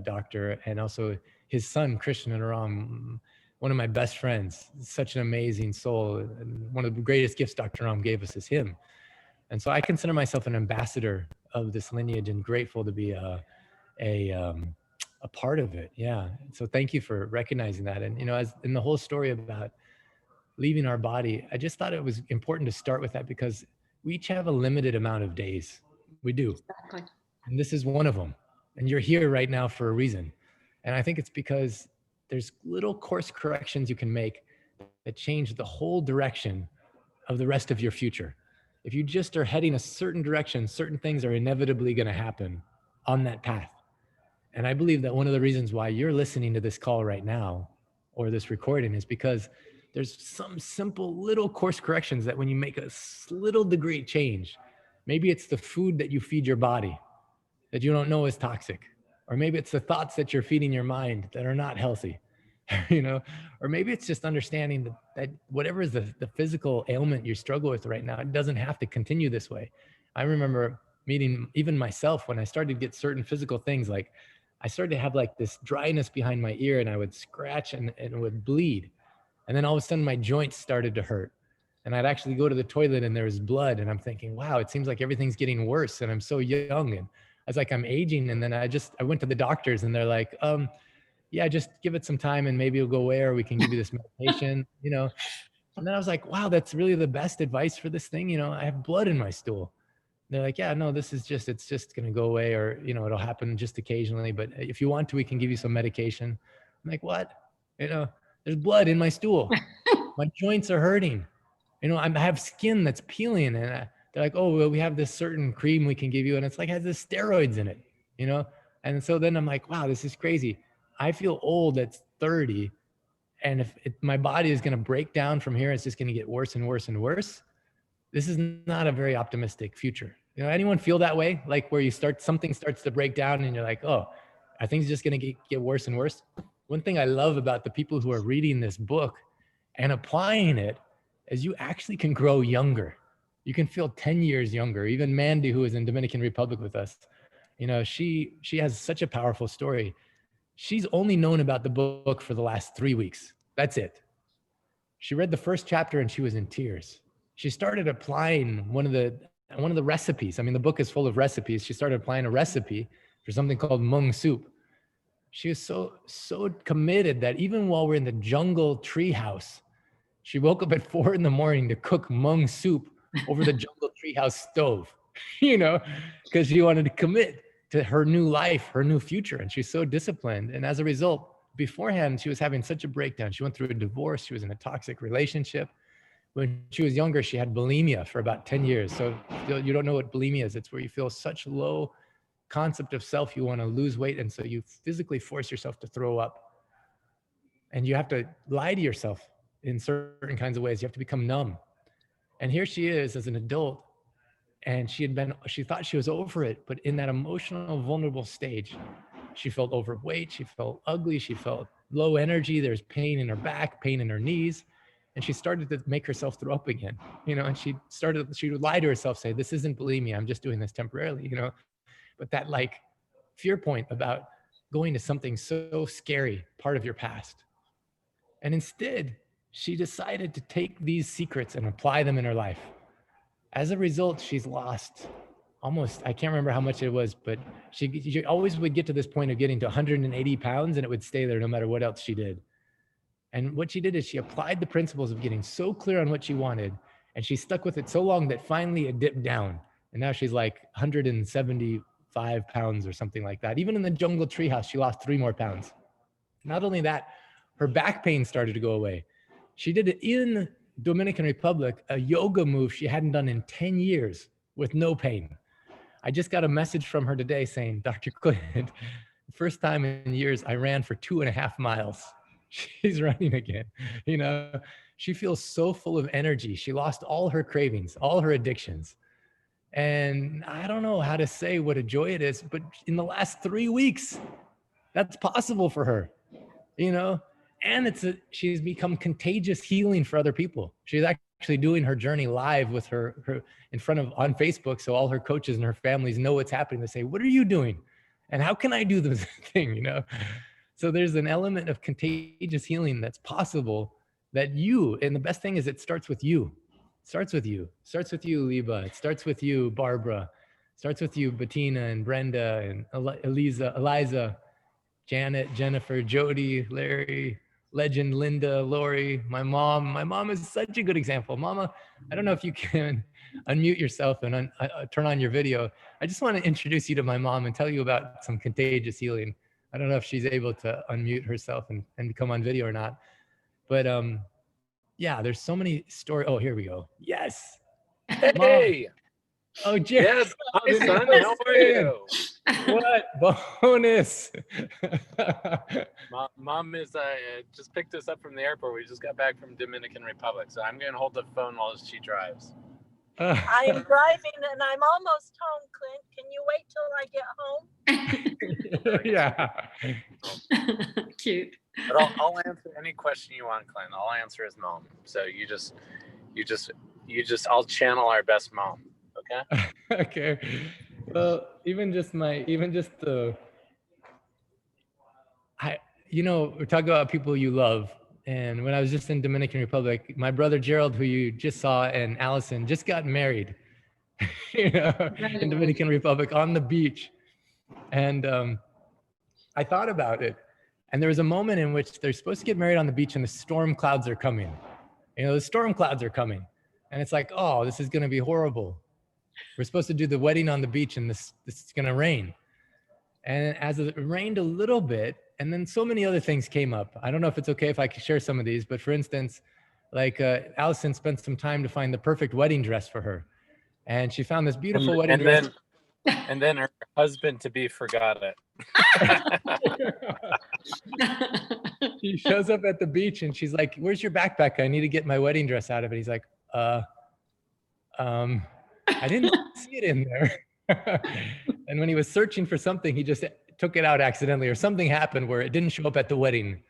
Speaker 1: doctor, and also his son, Krishna Naram, one of my best friends, such an amazing soul. And one of the greatest gifts Dr. Naram gave us is him. And so I consider myself an ambassador of this lineage and grateful to be a part of it. Yeah. So thank you for recognizing that. And, as in the whole story about leaving our body, I just thought it was important to start with that because we each have a limited amount of days. We do.
Speaker 4: Exactly.
Speaker 1: And this is one of them. And you're here right now for a reason. And I think it's because there's little course corrections you can make that change the whole direction of the rest of your future. If you just are heading a certain direction, certain things are inevitably going to happen on that path. And I believe that one of the reasons why you're listening to this call right now or this recording is because there's some simple little course corrections that when you make a little degree change, maybe it's the food that you feed your body that you don't know is toxic, or maybe it's the thoughts that you're feeding your mind that are not healthy, or maybe it's just understanding that whatever is the physical ailment you struggle with right now, it doesn't have to continue this way. I remember meeting even myself when I started to get certain physical things, like I started to have like this dryness behind my ear and I would scratch and it would bleed. And then all of a sudden my joints started to hurt. And I'd actually go to the toilet and there was blood. And I'm thinking, wow, it seems like everything's getting worse. And I'm so young. And I was like, I'm aging. And then I went to the doctors and they're like, yeah, just give it some time and maybe it'll go away, or we can give you this medication, And then I was like, wow, that's really the best advice for this thing. I have blood in my stool. They're like, yeah, no, it's just going to go away, or, it'll happen just occasionally. But if you want to, we can give you some medication. I'm like, what? There's blood in my stool. My joints are hurting. I have skin that's peeling. And they're like, oh, well, we have this certain cream we can give you. And it's like, has this steroids in it, And so then I'm like, wow, this is crazy. I feel old at 30. And if my body is going to break down from here, it's just going to get worse and worse and worse. This is not a very optimistic future. Anyone feel that way? Like where something starts to break down and you're like, oh, are things just going to get worse and worse? One thing I love about the people who are reading this book and applying it is you actually can grow younger. You can feel 10 years younger. Even Mandy, who is in Dominican Republic with us, she has such a powerful story. She's only known about the book for the last 3 weeks. That's it. She read the first chapter and she was in tears. She started applying one of the recipes. I mean, the book is full of recipes. She started applying a recipe for something called mung soup. She was so committed that even while we're in the jungle treehouse, she woke up at 4 a.m. to cook mung soup over the jungle treehouse stove, because she wanted to commit to her new life, her new future. And she's so disciplined. And as a result, beforehand, she was having such a breakdown. She went through a divorce. She was in a toxic relationship. When she was younger, she had bulimia for about 10 years. So you don't know what bulimia is. It's where you feel such low concept of self, you want to lose weight. And so you physically force yourself to throw up. And you have to lie to yourself in certain kinds of ways. You have to become numb. And here she is as an adult. And she thought she was over it. But in that emotional, vulnerable stage, she felt overweight. She felt ugly. She felt low energy. There's pain in her back, pain in her knees. And she started to make herself throw up again, and she would lie to herself, say, this isn't bulimia. I'm just doing this temporarily, But that like fear point about going to something so scary, part of your past. And instead, she decided to take these secrets and apply them in her life. As a result, she's lost almost, I can't remember how much it was, but she always would get to this point of getting to 180 pounds and it would stay there no matter what else she did. And what she did is she applied the principles of getting so clear on what she wanted, and she stuck with it so long that finally it dipped down. And now she's like 175 pounds or something like that. Even in the jungle treehouse, she lost 3 more pounds. Not only that, her back pain started to go away. She did it in Dominican Republic, a yoga move she hadn't done in 10 years with no pain. I just got a message from her today saying, Dr. Clint, first time in years, I ran for 2.5 miles. She's running again. She feels so full of energy. She lost all her cravings, all her addictions. And I don't know how to say what a joy it is, but in the last 3 weeks, that's possible for her, and she's become contagious healing for other people. She's actually doing her journey live with her in front of on Facebook. So all her coaches and her families know what's happening. They say, what are you doing? And how can I do this thing, you know? So there's an element of contagious healing that's possible that and the best thing is it starts with you. It starts with you. It starts with you, Liba. It starts with you, Barbara. It starts with you, Bettina and Brenda and Eliza, Janet, Jennifer, Jody, Larry, Legend, Linda, Lori, my mom. My mom is such a good example. Mama, I don't know if you can unmute yourself and turn on your video. I just want to introduce you to my mom and tell you about some contagious healing. I don't know if she's able to unmute herself and come on video or not. But yeah, there's so many stories. Oh, here we go. Yes.
Speaker 5: Hey.
Speaker 1: Mom. Oh, Jerry.
Speaker 5: Yes, my son, how are you?
Speaker 1: What bonus?
Speaker 5: Mom is just picked us up from the airport. We just got back from Dominican Republic, so I'm going to hold the phone while she drives.
Speaker 6: I am driving and I'm almost home, Clint. Can you wait till I get home?
Speaker 1: Yeah.
Speaker 4: Cute.
Speaker 5: But I'll answer any question you want, Clint. I'll answer as mom. So you just I'll channel our best mom. Okay.
Speaker 1: Okay. Well, we're talking about people you love. And when I was just in Dominican Republic, my brother Gerald, who you just saw, and Allison just got married, in Dominican Republic on the beach. And I thought about it. And there was a moment in which they're supposed to get married on the beach and the storm clouds are coming. The storm clouds are coming. And it's like, oh, this is going to be horrible. We're supposed to do the wedding on the beach and this is going to rain. And as it rained a little bit, and then so many other things came up. I don't know if it's okay if I could share some of these, but for instance, like Allison spent some time to find the perfect wedding dress for her. And she found this beautiful wedding dress.
Speaker 5: And then her husband-to-be forgot it.
Speaker 1: She shows up at the beach and she's like, where's your backpack? I need to get my wedding dress out of it. He's like, I didn't see it in there. And when he was searching for something, he just took it out accidentally, or something happened where it didn't show up at the wedding,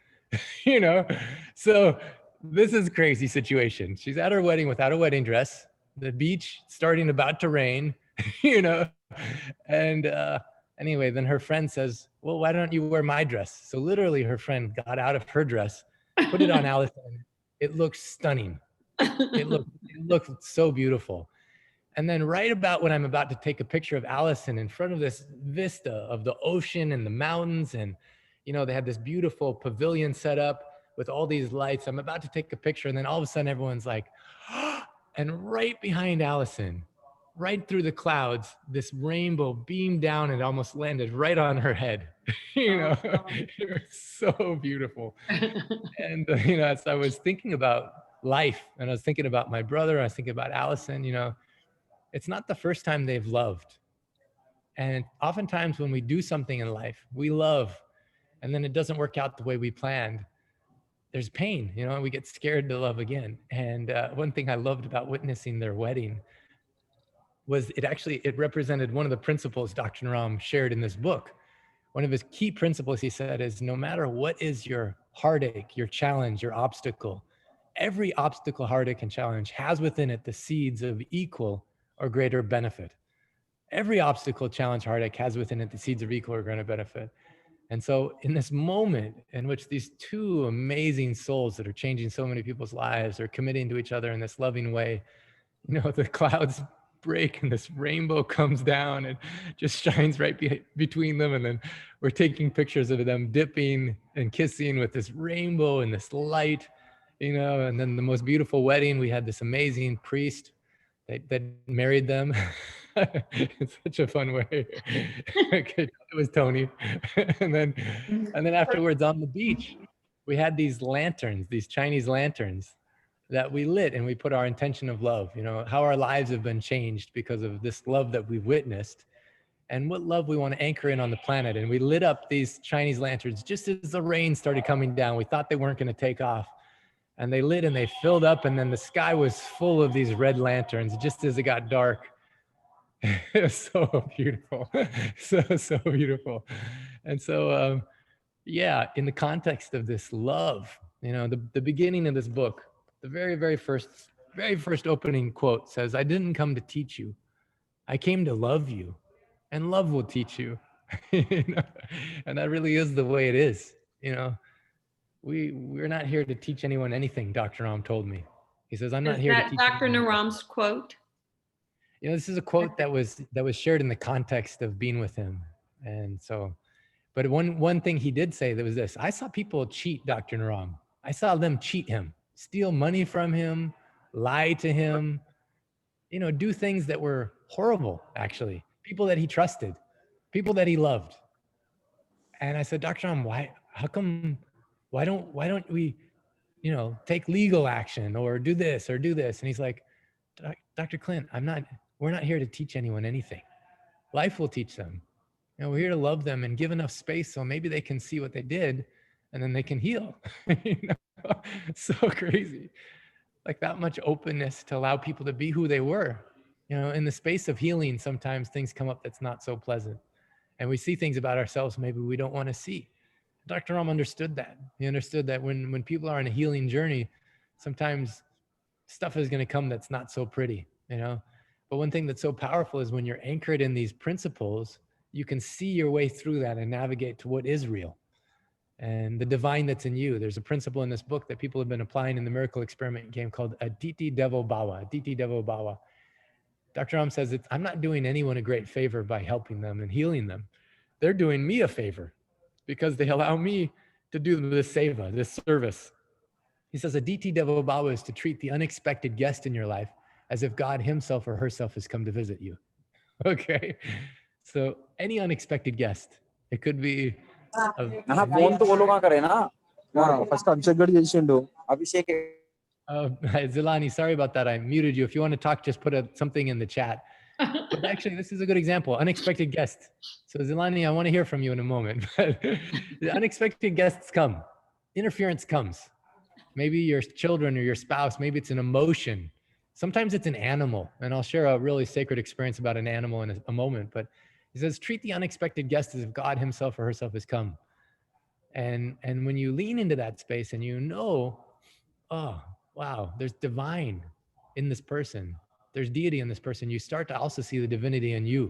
Speaker 1: So this is a crazy situation. She's at her wedding without a wedding dress, the beach starting about to rain, And anyway, then her friend says, well, why don't you wear my dress? So literally her friend got out of her dress, put it on Allison. It looked stunning. It looked so beautiful. And then right about when I'm about to take a picture of Allison in front of this vista of the ocean and the mountains, and they had this beautiful pavilion set up with all these lights. I'm about to take a picture, and then all of a sudden everyone's like, and right behind Allison, right through the clouds, this rainbow beamed down and almost landed right on her head. It was so beautiful. And as I was thinking about life, and I was thinking about my brother, I was thinking about Allison, it's not the first time they've loved. And oftentimes when we do something in life, we love, and then it doesn't work out the way we planned. There's pain, and we get scared to love again. And one thing I loved about witnessing their wedding was it represented one of the principles Dr. Naram shared in this book. One of his key principles, he said, is no matter what is your heartache, your challenge, your obstacle, every obstacle, heartache, and challenge has within it the seeds of equal or greater benefit. Every obstacle, challenge, heartache has within it the seeds of equal or greater benefit. And so in this moment in which these two amazing souls that are changing so many people's lives are committing to each other in this loving way, the clouds break and this rainbow comes down and just shines right between them. And then we're taking pictures of them dipping and kissing with this rainbow and this light, and then the most beautiful wedding. We had this amazing priest that married them. It's such a fun way. It was Tony. And then afterwards on the beach, we had these lanterns, these Chinese lanterns that we lit, and we put our intention of love, how our lives have been changed because of this love that we've witnessed, and what love we want to anchor in on the planet. And we lit up these Chinese lanterns just as the rain started coming down. We thought they weren't going to take off, and they lit and they filled up, and then the sky was full of these red lanterns just as it got dark. It was so beautiful. So beautiful. And so, in the context of this love, the beginning of this book, the very, very first very first opening quote says, "I didn't come to teach you. I came to love you, and love will teach you." You know? And that really is the way it is. You know, we're not here to teach anyone anything. Dr. Ram told me. He says, "I'm not
Speaker 4: Is
Speaker 1: here to
Speaker 4: that
Speaker 1: teach."
Speaker 4: Dr. Naram's quote?
Speaker 1: You know, this is a quote that was shared in the context of being with him, and so. But one thing he did say, that was this: I saw people cheat Dr. Naram. I saw them cheat him, steal money from him, lie to him, you know, do things that were horrible, actually. People that he trusted, people that he loved. And I said, Dr. Naram, why don't we, you know, take legal action or do this or do this? And he's like, Dr. Clint, we're not here to teach anyone anything. Life will teach them. You know, we're here to love them and give enough space so maybe they can see what they did and then they can heal. You know? So crazy. Like that much openness to allow people to be who they were. You know, in the space of healing, sometimes things come up that's not so pleasant. And we see things about ourselves maybe we don't want to see. Dr. Ram understood that. He understood that when people are on a healing journey, sometimes stuff is going to come that's not so pretty, you know? But one thing that's so powerful is when you're anchored in these principles, you can see your way through that and navigate to what is real and the divine that's in you. There's a principle in this book that people have been applying in the miracle experiment game called Aditi Devo Bhava, Aditi Devo Bhava. Dr. Ram says, I'm not doing anyone a great favor by helping them and healing them. They're doing me a favor because they allow me to do this seva, this service. He says, Aditi Devo Bhava is to treat the unexpected guest in your life as if God himself or herself has come to visit you. Okay. So any unexpected guest, it could be
Speaker 7: phone తో बोलो करे ना first अभिषेक गड చేసిండు Abhishek
Speaker 1: Zilani, sorry about that. I muted you. If you want to talk, just put something in the chat. But actually, this is a good example. Unexpected guest. So Zilani, I want to hear from you in a moment. But the unexpected guests come. Interference comes. Maybe your children or your spouse. Maybe it's an emotion. Sometimes it's an animal. And I'll share a really sacred experience about an animal in a moment. But he says, treat the unexpected guest as if God himself or herself has come. And when you lean into that space and you know, oh, wow, there's divine in this person. There's deity in this person. You start to also see the divinity in you,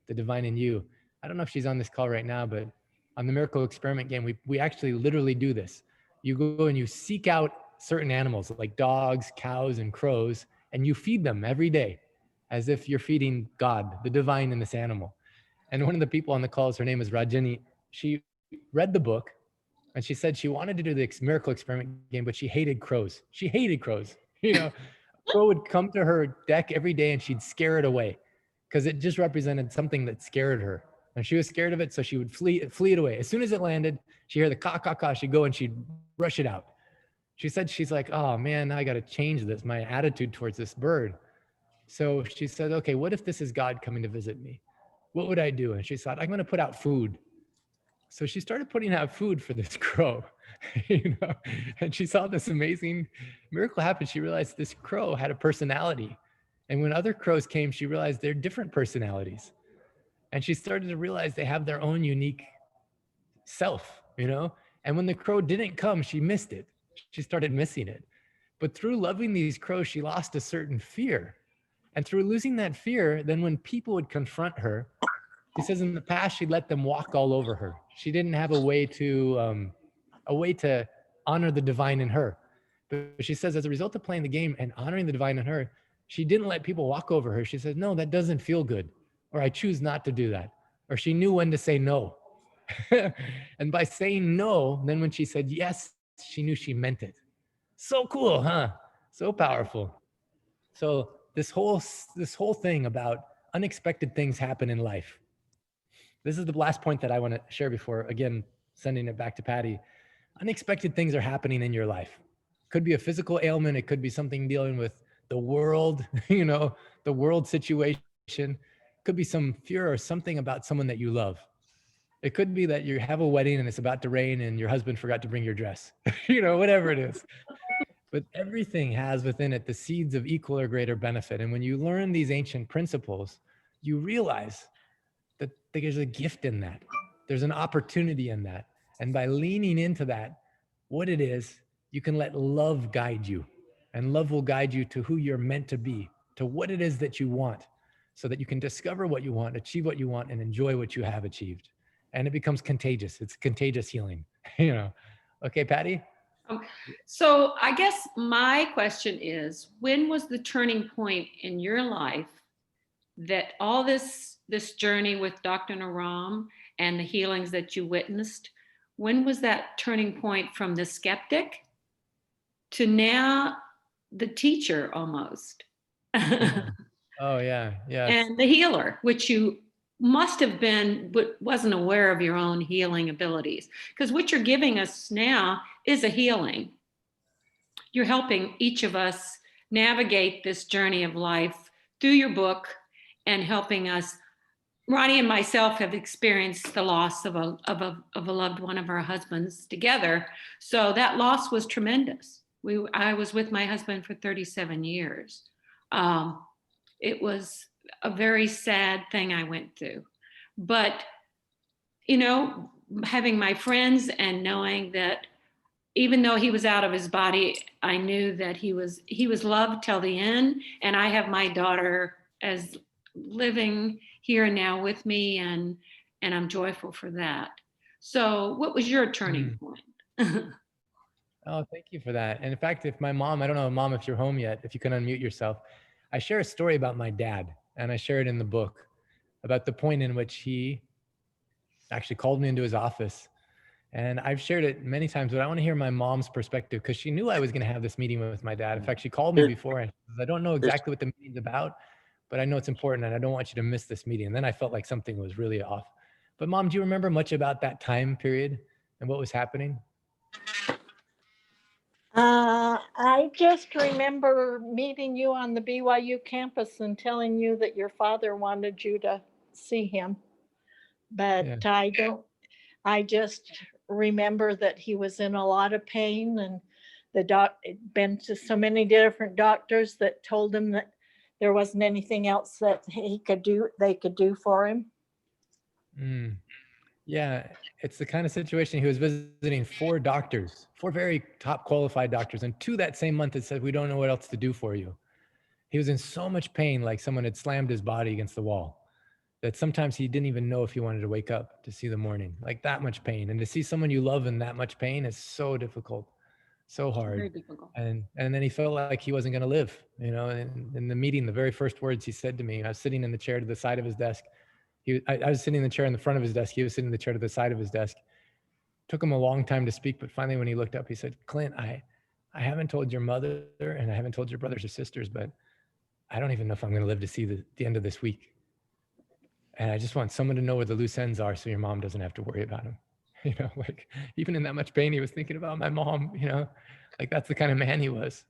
Speaker 1: the divine in you. I don't know if she's on this call right now, but on the miracle experiment game, we actually literally do this. You go and you seek out certain animals like dogs, cows, and crows, and you feed them every day as if you're feeding God, the divine in this animal. And one of the people on the calls, her name is Rajini. She read the book and she said she wanted to do the miracle experiment game, but she hated crows. She hated crows. You know, a crow would come to her deck every day and she'd scare it away because it just represented something that scared her. And she was scared of it, so she would flee it away. As soon as it landed, she'd hear the caw, caw, caw, she'd go and she'd rush it out. She said, she's like, oh man, I got to change this, my attitude towards this bird. So she said, okay, what if this is God coming to visit me? What would I do? And she thought, I'm going to put out food. So she started putting out food for this crow, you know, and she saw this amazing miracle happen. She realized this crow had a personality. And when other crows came, she realized they're different personalities. And she started to realize they have their own unique self, you know, and when the crow didn't come, she missed it. She started missing it. But through loving these crows, she lost a certain fear. And through losing that fear, then when people would confront her, she says in the past, she'd let them walk all over her. She didn't have a way to honor the divine in her. But she says, as a result of playing the game and honoring the divine in her, she didn't let people walk over her. She said, no, that doesn't feel good. Or I choose not to do that. Or she knew when to say no. And by saying no, then when she said yes, she knew she meant it. So cool, huh? So powerful. So this whole thing about unexpected things happen in life. This is the last point that I want to share before, again, sending it back to Patty. Unexpected things are happening in your life. Could be a physical ailment. It could be something dealing with the world, you know, the world situation. Could be some fear or something about someone that you love. It could be that you have a wedding and it's about to rain and your husband forgot to bring your dress, you know, whatever it is. But everything has within it the seeds of equal or greater benefit. And when you learn these ancient principles, you realize that there's a gift in that. There's an opportunity in that. And by leaning into that, what it is, you can let love guide you. And love will guide you to who you're meant to be, to what it is that you want, so that you can discover what you want, achieve what you want, and enjoy what you have achieved. And it becomes contagious. It's contagious healing, you know. Okay, Patty?
Speaker 4: So I guess my question is, when was the turning point in your life that all this journey with Dr. Naram and the healings that you witnessed, when was that turning point from the skeptic to now the teacher almost?
Speaker 1: Oh, yeah. Yeah.
Speaker 4: And the healer, which you must have been, but wasn't aware of your own healing abilities. Because what you're giving us now is a healing. You're helping each of us navigate this journey of life through your book and helping us. Ronney and myself have experienced the loss of a loved one of our husbands together. So that loss was tremendous. I was with my husband for 37 years. It was a very sad thing I went through. But, you know, having my friends and knowing that even though he was out of his body, I knew that he was loved till the end. And I have my daughter as living here and now with me, and I'm joyful for that. So what was your turning point?
Speaker 1: Oh, thank you for that. And in fact, if my mom, I don't know, Mom, if you're home yet, if you can unmute yourself, I share a story about my dad, and I share it in the book about the point in which he actually called me into his office. And I've shared it many times, but I want to hear my mom's perspective, because she knew I was going to have this meeting with my dad. In fact, she called me before, and she says, I don't know exactly what the meeting's about, but I know it's important, and I don't want you to miss this meeting. And then I felt like something was really off. But Mom, do you remember much about that time period and what was happening?
Speaker 6: I just remember meeting you on the BYU campus and telling you that your father wanted you to see him. But
Speaker 1: Yeah.
Speaker 6: I just remember that he was in a lot of pain, and been to so many different doctors that told him that there wasn't anything else that they could do for him.
Speaker 1: Yeah, it's the kind of situation. He was visiting 4 doctors, 4 very top qualified doctors. And 2 that same month, it said, we don't know what else to do for you. He was in so much pain, like someone had slammed his body against the wall, that sometimes he didn't even know if he wanted to wake up to see the morning, like that much pain. And to see someone you love in that much pain is so difficult, so hard.
Speaker 4: Very difficult.
Speaker 1: And then he felt like he wasn't going to live, you know. In the meeting, the very first words he said to me, I was sitting in the chair to the side of his desk. I was sitting in the chair in the front of his desk. He was sitting in the chair to the side of his desk. Took him a long time to speak, but finally when he looked up, he said, Clint, I haven't told your mother and I haven't told your brothers or sisters, but I don't even know if I'm going to live to see the end of this week. And I just want someone to know where the loose ends are so your mom doesn't have to worry about him. You know, like even in that much pain, he was thinking about my mom, you know, like that's the kind of man he was.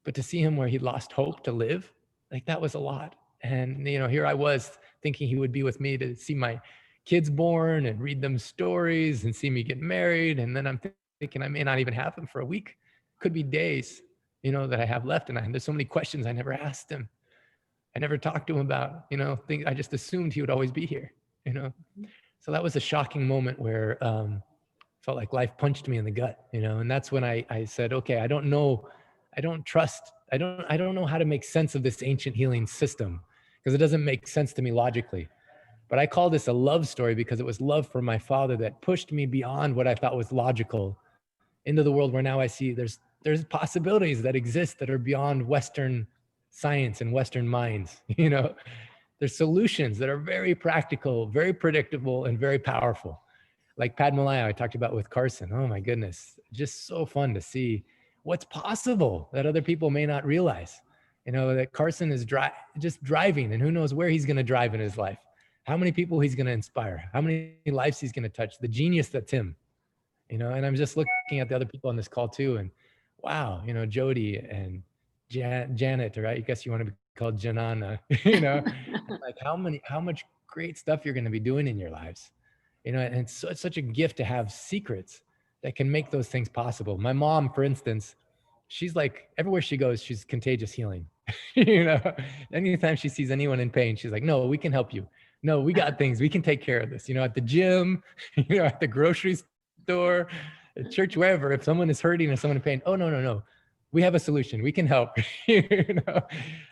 Speaker 1: But to see him where he lost hope to live, like that was a lot. And, you know, here I was thinking he would be with me to see my kids born and read them stories and see me get married. And then I'm thinking I may not even have him for a week. Could be days, you know, that I have left. And there's so many questions I never asked him. I never talked to him about, you know, things. I just assumed he would always be here, you know. So that was a shocking moment where felt like life punched me in the gut, you know. And that's when I said, okay, I don't know how to make sense of this ancient healing system, because it doesn't make sense to me logically. But I call this a love story because it was love for my father that pushed me beyond what I thought was logical into the world where now I see there's possibilities that exist that are beyond Western science and Western minds. You know, there's solutions that are very practical, very predictable, and very powerful. Like Padmalaya I talked about with Carson. Oh my goodness, just so fun to see what's possible that other people may not realize. You know, that Carson is just driving, and who knows where he's going to drive in his life, how many people he's going to inspire, how many lives he's going to touch, the genius that's him, you know. And I'm just looking at the other people on this call too, and wow, you know, Jody and Janet, right? I guess you want to be called Janana, you know, like how much great stuff you're going to be doing in your lives, you know. And it's such a gift to have secrets that can make those things possible. My mom, for instance, she's like, everywhere she goes, she's contagious healing. You know, anytime she sees anyone in pain, she's like, no, we can help you. No, we got things. We can take care of this. You know, at the gym, you know, at the grocery store, at church, wherever, if someone is hurting or someone in pain, oh, no. we have a solution. We can help. You know?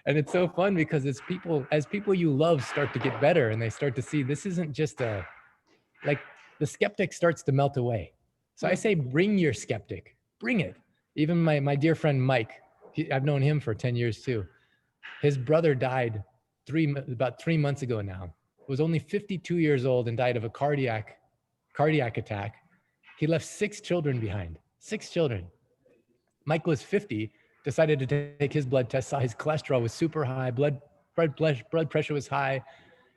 Speaker 1: And it's so fun because it's people, as people you love start to get better and they start to see this isn't just like the skeptic starts to melt away. So I say, bring your skeptic, bring it. Even my dear friend, Mike, I've known him for 10 years too. His brother died about 3 months ago now. Was only 52 years old and died of a cardiac attack. He left 6 children behind, 6 children. Mike was 50, decided to take his blood test, saw his cholesterol was super high, blood pressure was high,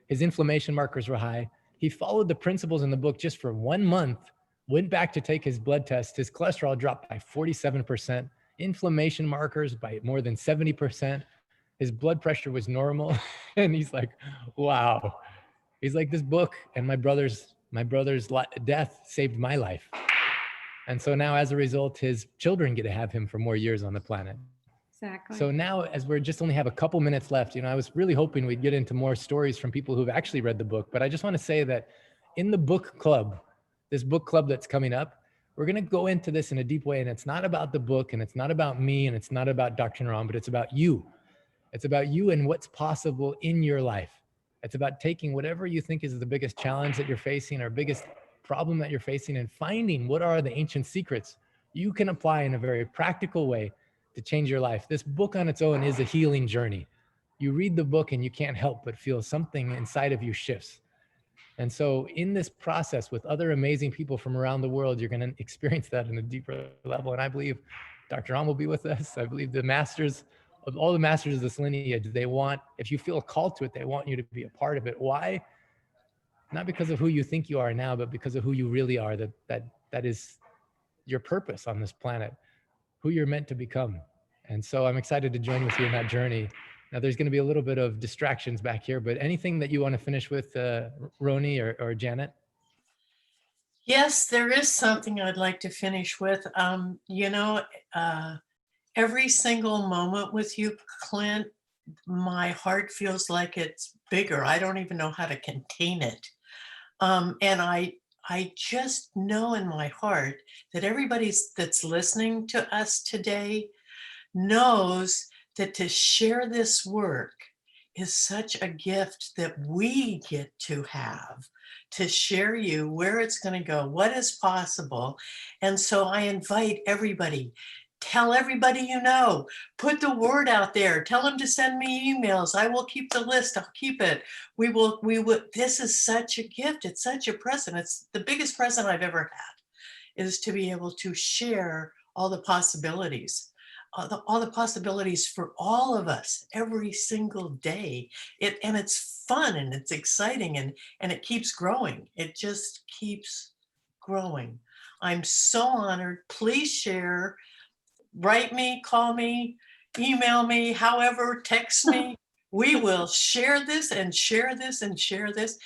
Speaker 1: his inflammation markers were high. He followed the principles in the book just for 1 month, went back to take his blood test. His cholesterol dropped by 47%, inflammation markers by more than 70%. His blood pressure was normal. And he's like, wow. He's like, this book and my brother's death saved my life. And so now as a result, his children get to have him for more years on the planet.
Speaker 4: Exactly.
Speaker 1: So now, as we're just only have a couple minutes left, you know, I was really hoping we'd get into more stories from people who've actually read the book. But I just want to say that in the book club, this book club that's coming up, we're going to go into this in a deep way. And it's not about the book, and it's not about me, and it's not about Dr. Naram, but it's about you. It's about you and what's possible in your life. It's about taking whatever you think is the biggest challenge that you're facing or biggest problem that you're facing and finding what are the ancient secrets you can apply in a very practical way to change your life. This book on its own is a healing journey. You read the book and you can't help but feel something inside of you shifts. And so in this process with other amazing people from around the world, you're going to experience that in a deeper level. And I believe Dr. Ram will be with us. I believe the masters of all the masters of this lineage, they want, if you feel a call to it, they want you to be a part of it. Why? Not because of who you think you are now, but because of who you really are, that is your purpose on this planet, who you're meant to become. And so I'm excited to join with you in that journey. Now there's going to be a little bit of distractions back here, but anything that you want to finish with, Ronney or Janet?
Speaker 2: Yes, there is something I'd like to finish with. Every single moment with you, Clint, my heart feels like it's bigger. I don't even know how to contain it. And I just know in my heart that everybody that's listening to us today knows that to share this work is such a gift that we get to have, to share you where it's going to go, what is possible. And so I invite everybody, tell everybody you know, put the word out there, tell them to send me emails. I will keep the list, I'll keep it. We will, this is such a gift. It's such a present. It's the biggest present I've ever had, is to be able to share all the possibilities. All the possibilities for all of us every single day. And it's fun and it's exciting and it keeps growing. It just keeps growing. I'm so honored. Please share, write me, call me, email me, however, text me. We will share this and share this and share this.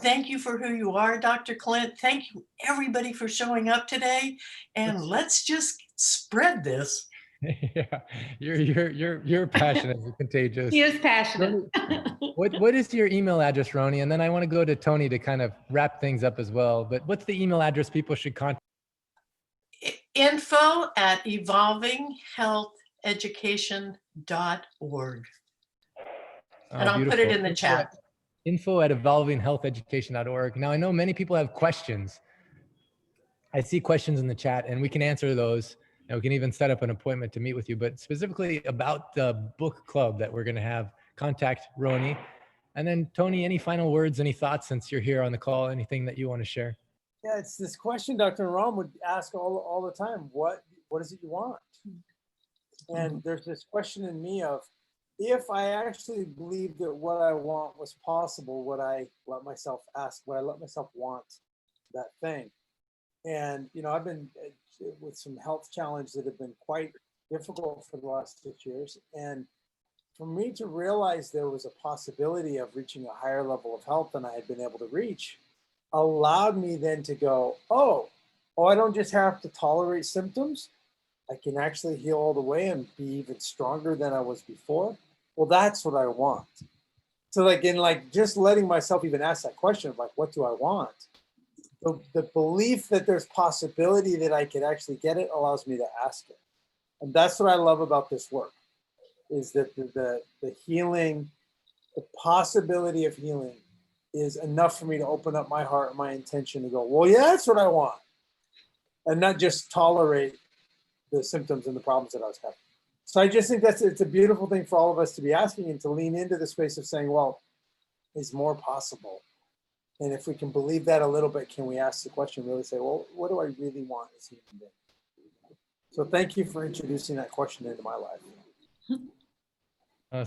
Speaker 2: Thank you for who you are, Dr. Clint. Thank you everybody for showing up today. And let's just spread this.
Speaker 1: Yeah, you're passionate and contagious.
Speaker 4: He is passionate.
Speaker 1: What is your email address, Ronney? And then I want to go to Tony to kind of wrap things up as well. But what's the email address people should contact?
Speaker 2: info@evolvinghealtheducation.org. And I'll put it in the chat.
Speaker 1: info@evolvinghealtheducation.org. Now I know many people have questions. I see questions in the chat and we can answer those. And we can even set up an appointment to meet with you, but specifically about the book club that we're going to have, contact Ronney. And then Tony, any final words, any thoughts since you're here on the call, anything that you want to share?
Speaker 3: Yeah, it's this question Dr. Naram would ask all the time. What is it you want? And there's this question in me of, if I actually believed that what I want was possible, would I let myself ask, would I let myself want that thing? And, you know, I've been with some health challenges that have been quite difficult for the last 6 years. And for me to realize there was a possibility of reaching a higher level of health than I had been able to reach allowed me then to go, oh, I don't just have to tolerate symptoms. I can actually heal all the way and be even stronger than I was before. Well, that's what I want. So just letting myself even ask that question of what do I want? The belief that there's possibility that I could actually get it allows me to ask it. And that's what I love about this work, is that the healing, the possibility of healing is enough for me to open up my heart and my intention to go, well, yeah, that's what I want. And not just tolerate the symptoms and the problems that I was having. So I just think it's a beautiful thing for all of us to be asking and to lean into the space of saying, well, is more possible? And if we can believe that a little bit, can we ask the question, really say, well, what do I really want as a human being? So thank you for introducing that question into my life.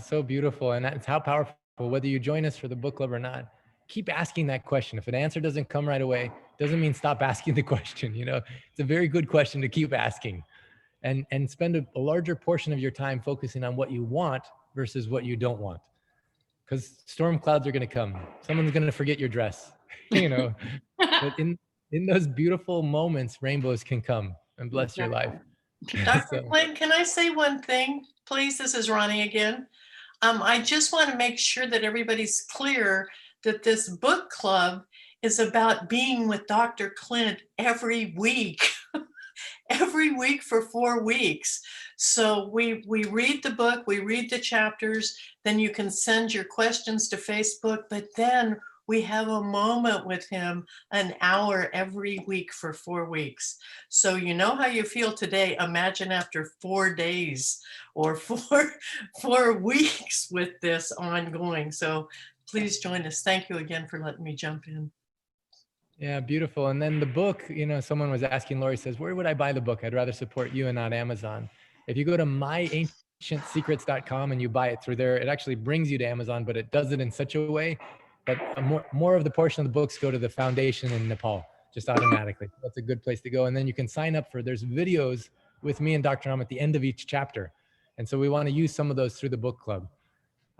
Speaker 1: So beautiful. And that's how powerful, whether you join us for the book club or not, keep asking that question. If an answer doesn't come right away, doesn't mean stop asking the question. You know, it's a very good question to keep asking, and spend a larger portion of your time focusing on what you want versus what you don't want. Because storm clouds are going to come. Someone's going to forget your dress, you know, but in those beautiful moments, rainbows can come and bless your life.
Speaker 2: Dr. Clint, can I say one thing, please? This is Ronney again. I just want to make sure that everybody's clear that this book club is about being with Dr. Clint every week, every week for 4 weeks. So we read the book, we read the chapters, then you can send your questions to Facebook, but then we have a moment with him, an hour every week for 4 weeks. So you know how you feel today. Imagine after 4 days or 4 weeks with this ongoing. So please join us. Thank you again for letting me jump in.
Speaker 1: Yeah, beautiful. And then the book, you know, someone was asking, Lori says, where would I buy the book? I'd rather support you and not Amazon. If you go to myancientsecrets.com and you buy it through there, it actually brings you to Amazon, but it does it in such a way that more of the portion of the books go to the foundation in Nepal, just automatically. That's a good place to go. And then you can sign up there's videos with me and Dr. Naram at the end of each chapter. And so we want to use some of those through the book club.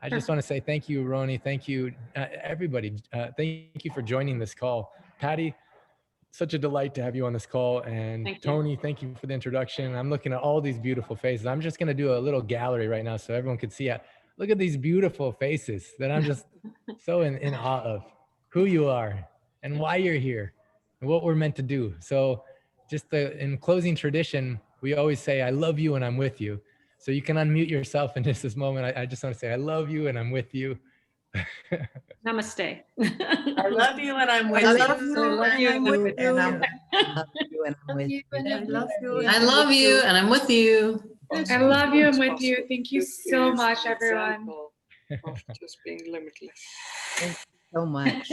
Speaker 1: I just want to say thank you, Ronney. Thank you, everybody. Thank you for joining this call. Patty, such a delight to have you on this call. And
Speaker 4: Thank you.
Speaker 1: Tony, thank you for the introduction. I'm looking at all these beautiful faces. I'm just going to do a little gallery right now so everyone can see it. Look at these beautiful faces that I'm just so in awe of who you are and why you're here and what we're meant to do. So just in closing tradition, we always say, I love you and I'm with you. So you can unmute yourself in just this moment. I just want to say, I love you and I'm with you.
Speaker 4: Namaste.
Speaker 2: I love you and I'm with
Speaker 8: I
Speaker 2: you.
Speaker 8: love you.
Speaker 4: I love you.
Speaker 8: I'm with you.
Speaker 4: I
Speaker 8: love you.
Speaker 2: I love you and I'm with you.
Speaker 9: I love you. I'm with you. Thank you so much, everyone.
Speaker 8: Of just being limitless.
Speaker 10: Thank you so much.